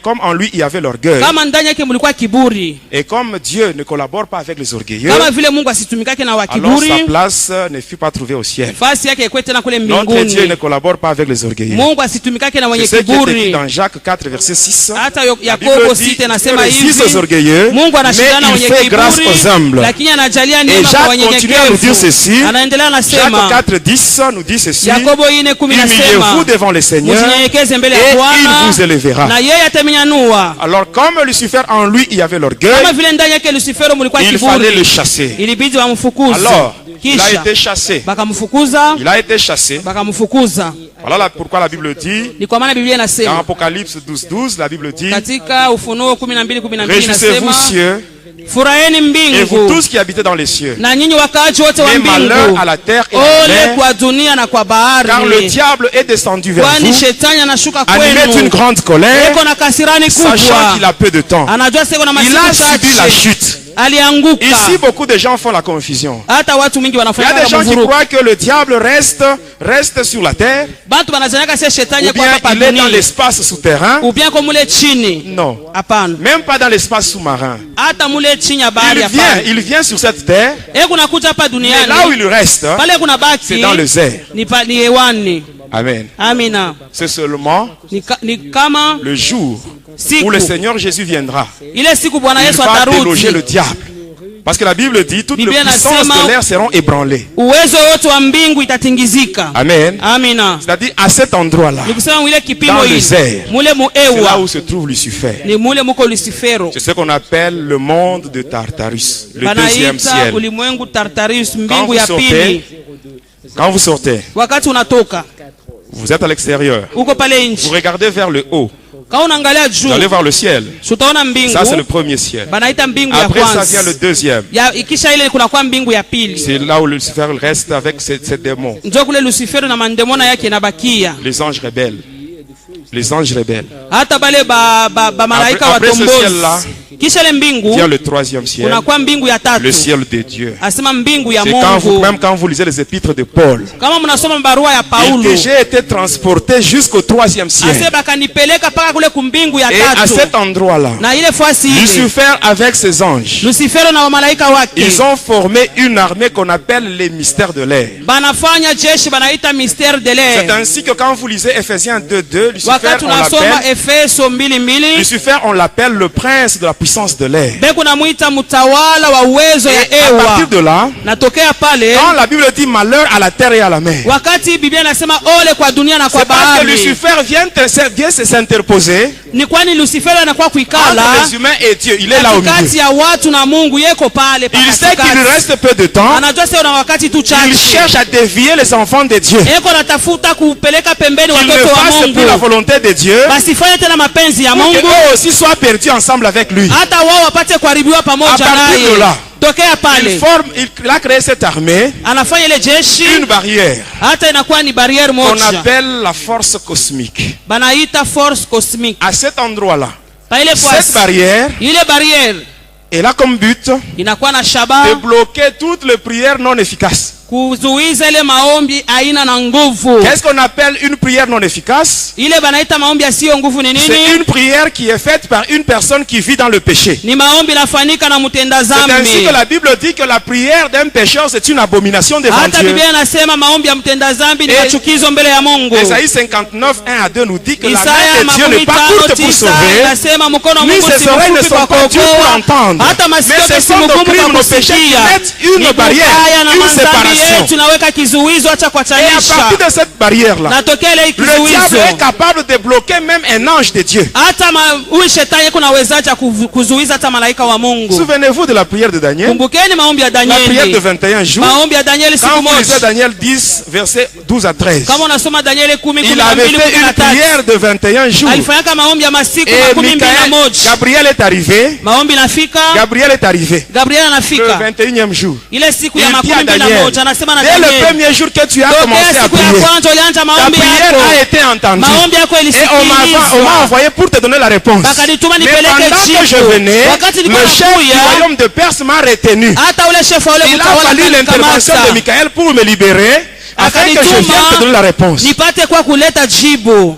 comme en lui, il y avait l'orgueil. kama ndani yake mlikuwa kiburi, Et comme Dieu ne collabore pas avec les orgueilleux, kama vile Mungu asitumikake na wa alors sa kiburi, place ne fut pas trouvée au ciel. fasi yake ikwe tena kule Notre Dieu ne mbinguni. collabore pas avec les orgueilleux. Mungu asitumikake na C'est wenye ce qui est écrit kiburi. dans Jacques 4, verset 6. Hata La Bible Yakobo dit 6 qu'il nasema résiste aux hivi, orgueilleux, Mungu mais anashindana na il wenye fait grâce kiburi, aux humbles. lakini anajalia Et neema kwa Jacques continue à nous dire ceci. wanyenyekevu. Anaendelea Jacques anasema, 4, 10 nous dit ceci. Yakobo 4:10 nasema, Humiliez-vous devant le Seigneur mujinyenyekeze mbele et ya il Bwana vous élèvera. na yeye atamenyanua. Alors comme Lucifer en lui, il y avait l'orgueil, Kama vile ndani yake Lucifero mulikuwa il fallait le kiburi, chasser. ilibidi wamfukuze. Alors, il a Kisha été chassé. bakamfukuza, Il a été chassé. bakamfukuza. Voilà pourquoi la Bible dit, Ni kwa maana Biblia dans inasema Apocalypse 12, 12, la Bible dit, katika Ufunuo 12:12 réjouissez-vous inasema, cieux, furaheni et vous mbingu tous qui habitez dans les cieux. na nyinyi wakaaji wote wa Mais malheur mbingu, à la terre et à la ole mer, kwa dunia na kwa car le bahari, diable est descendu vers kwani vous, shetani anashuka animé d'une kwenu grande colère, eko na kasirani sachant qu'il kubwa, a peu de temps. anajua seko na Il a masiku subi la chache, chute. alianguka. Ici, beaucoup de gens font la confusion. Hata watu mingi Il y a wanafanya des gens qui mvurugo, croient que le diable reste sur la terre, batu wanazaniaka sio shetani ou kwa bien hapa il est dans dunia, l'espace souterrain. ou bien kwa mule chini. Non, Hapana, même pas dans l'espace sous-marin. hata mule chini ya bahari. Hapana, Il vient sur cette terre, eko nakuja hapa mais duniani, là où il reste, pale kuna c'est baki dans le air. ni hewani. Amen. Amina. C'est seulement Ni kama le jour siku où le Seigneur Jésus viendra. ile siku Bwana Il Yesu va atarudi, déloger le diable. Parce que la Bible dit, toutes les Biblia puissances inasema- de l'air seront ébranlées. uwezo wote wa mbingu itatingizika. Amen. Amina. C'est-à-dire à cet endroit-là, Ni kusema mwile kipimo dans le hili désert, mule c'est là muewa où se trouve Lucifer. ni mule muko Lucifero, C'est ce qu'on appelle le monde de Tartarus, le deuxième banaita ciel. ulimwengu Tartarus, Quand mbingu vous ya sortez, pili. quand vous sortez, Wakati unatoka vous êtes à l'extérieur, uko pale vous nje, regardez vers le haut, kama unaangalia vous allez juu voir le ciel. utaona mbingu, Ça, c'est le premier ciel. banaita mbingu ya Après, ça vient le kwanza. deuxième. Ikisha ile kuna kwa mbingu ya pili, C'est là où Lucifer reste avec ses démons, njo kule Lucifero na mandemona yake inabakia. les anges rebelles. Les anges rebelles. Hata bale ba malaika Après ce ciel-là, watombozi. Kisha ile mbingu vient le troisième ciel, kuna kwa mbingu ya le tatu, ciel de Dieu. asema mbingu ya C'est Mungu. même quand vous lisez les épîtres de Paul, Kama mnasoma barua ya et Paulo, que j'ai été transporté jusqu'au troisième ciel. ase bakanipeleka paka kule kumbingu ya Et à tatu, cet endroit-là, na ile fasi ile Lucifer avec ses anges, Lucifero na wamalaika wake ils ont formé une armée qu'on appelle les mystères de l'air. banafanya jeshi banaita mystère de C'est l'air. ainsi que quand vous lisez Ephésiens 2:2, Lucifer, Wakati on unasoma l'appelle, Efeso 2:2, Lucifer, on l'appelle le prince de la puissance de l'air. beko namuita mtawala wa uwezo Et ya à ewa. partir de là, Natokea pale quand la Bible dit malheur à la terre et à la mer, wakati Biblia inasema ole kwa dunia na kwa c'est parce que bahari, Lucifer vient s'interposer ni kwani Lucifero anakuwa kuikala entre les humains et Dieu. Il est là au milieu. katikati ya watu na Mungu, yeko pale Il sait qu'il lui reste peu de temps. anajua sasa una wakati tu Il chache, cherche à dévier les enfants de Dieu. yeko anatafuta kupeleka pembeni Qu'il ne watoto wa fasse Mungu, plus la volonté de Dieu. basi fanye tena mapenzi ya Pour que Mungu, eux aussi soient perdus ensemble avec lui. hata wao wapate kuharibiwa À pamoja partir de naye. là, Tokea pale il a créé cette armée, anafanya ile jeshi, une barrière hata inakuwa ni barrière qu'on moja appelle la force cosmique. banaita force cosmique. À cet endroit-là, Pa ile cette barrière, ile barrière elle a comme but inakuwa na de shabaha bloquer toutes les prières non efficaces. kuzuiza ile maombi aina na nguvu. Qu'est-ce qu'on appelle une prière non efficace? Ile banaita maombi asiyo nguvu ni C'est nini? une prière qui est faite par une personne qui vit dans le péché. Ni maombi nafanyika na mtenda C'est ainsi dhambi. que la Bible dit que la prière d'un pécheur, c'est une abomination devant Hata Dieu. Biblia inasema maombi ya mtenda dhambi ni Et- machukizo mbele ya Mungu. Isaïe 59, 1 à 2 nous dit que la Isaya main de Dieu n'est pas courte pour 59:9 sauver, inasema mkono wa ni Mungu ses si oreilles ne mfupi sont kwa pas dures pour kuokoa, entendre. hata masikio Mais ce yake si sont nos magumu crimes, kwa nos péchés qui kusikia. mettent une Ni barrière, kubaya na une madhambi séparation. yetu naweka kizuizo acha Et à kuachanisha. partir de cette barrière-là, Natokea ile le diable kizuizo. est capable de bloquer même un ange de Dieu. Hata huyu shetani kuna uwezaji kuzuiza hata malaika wa Mungu. Souvenez-vous de la prière de Daniel, Kumbukeni maombi ya la prière de Danieli. 21 jours. Maombi ya Danieli Quand siku vous lisez moja. Daniel 10, versets 12 à 13, Kama unasoma Danieli 10, il avait 12, fait une 13. prière de 21 jours. Alifanyaka maombi ya masiku Et 21. Gabriel est arrivé. Maombi nafika, Gabriel est arrivé. Gabriel Le anafika. 21e jour. Ile siku Il ya dit à 21 Daniel, anasema na dès le Danieli. premier jour que tu as commencé Tokea à siku ya prier, kwanza ulianza ta maombi prière a yako. été entendue. Maombi yako Et on m'a ilisikilizwa. envoyé pour te donner la réponse. Bakanituma Mais nipeleke pendant que je jibu. venais, Wakati le nilikuwa chef du nakuya, royaume de Perse m'a retenu. hata ule chef wa ule Il a mtawala fallu l'intervention de kanikamata. Michael pour me libérer, afin que je vienne te donner la réponse. Nipate kwa kuleta jibu.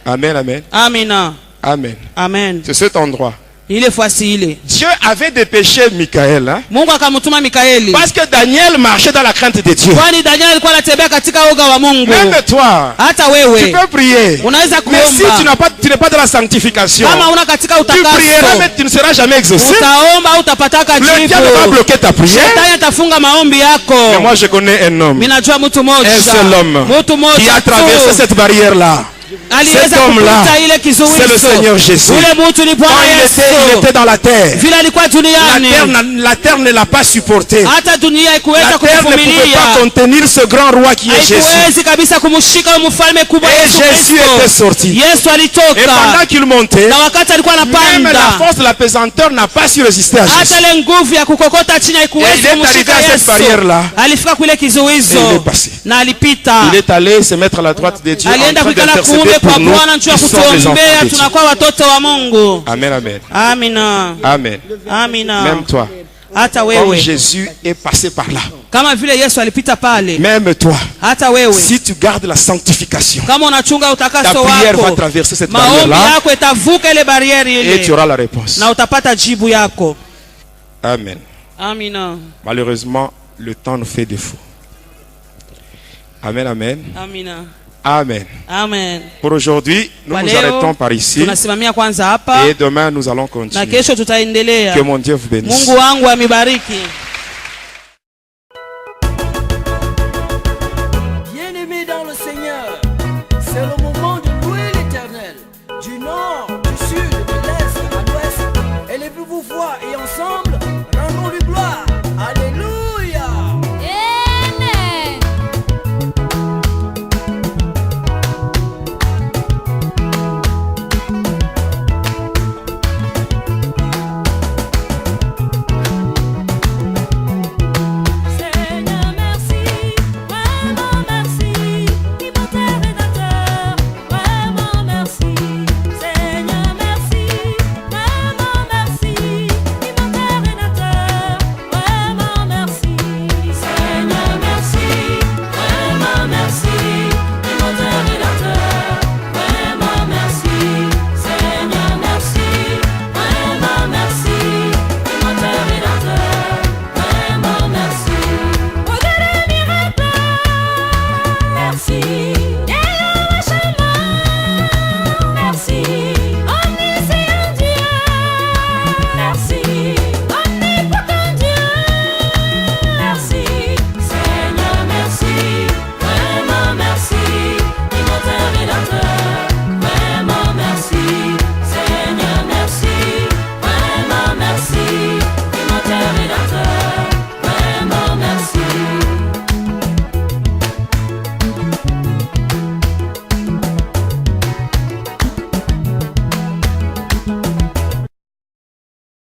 Amen, amen, Amina. amen. Amen. C'est cet endroit. Ile fasi ile. Dieu avait dépêché Michael, hein, Mungu akamtuma Mikaeli. parce que Daniel marchait dans la crainte de Dieu. Kwani Daniel alikuwa anatembea katika oga wa Mungu. Même toi, Hata tu wewe peux prier. unaweza Mais si kuomba. tu n'es pas dans la sanctification, Kama una katika tu prieras, utakaso, mais tu ne seras jamais exaucé. utaomba au utapataka Le diable va jibu. bloquer ta prière. Shetani atafunga maombi Mais yako. moi, je connais un homme, Mimi najua mtu un mmoja. seul homme, Mtu qui mmoja a traversé tu. cette barrière-là. Aliweza Cet homme-là, kupita ile kizuizo. c'est le Seigneur Jésus. Ule mtu ni Quand Bwana il Yesu. était dans la terre, Vile alikuwa duniani, la terre ne l'a pas supporté. hata dunia La haikuweza terre ne pouvait kuvumilia. pas contenir ce grand roi qui est Jésus. Haikuwezi kabisa kumshika huyo mfalme kubwa Et Yesu Jésus était Kristo. sorti. Yesu Et alitoka. pendant qu'il montait, Na wakati alikuwa même la anapanda, force de la pesanteur n'a pas su résister à Jésus. hata ile nguvu ya kukokota chini Et haikuwezi il est arrivé kumshika à cette Yesu. barrière-là. Alifika kule Et il kizuizo est passé. na alipita. Il est allé se mettre à la droite de Dieu en Alienda train kuikala d'intercéder kuume pour kwa nous Bwana qui njoo sommes les enfants kutuombea, de Dieu. tunakuwa watoto wa Mungu. Amen, amen. Amina. Amen. Amina. Même toi, Hata comme wewe Jésus est passé par là, kama vile Yesu alipita pale, même toi, hata wewe si tu gardes la sanctification, kama unachunga ta utakaso prière va wako, traverser cette maombi barrière-là yako itavuka ile barieri et tu ile auras la réponse. na utapata jibu yako. Amen. Amina. Malheureusement, le temps nous fait défaut. Amen, amen. Amina. Amen. Amen. Pour aujourd'hui, nous Kwa nous leo, arrêtons par ici tunasimamia kwanza hapa et demain nous allons na continuer. kesho tutaendelea. Que mon Dieu vous bénisse. Mungu wangu amibariki.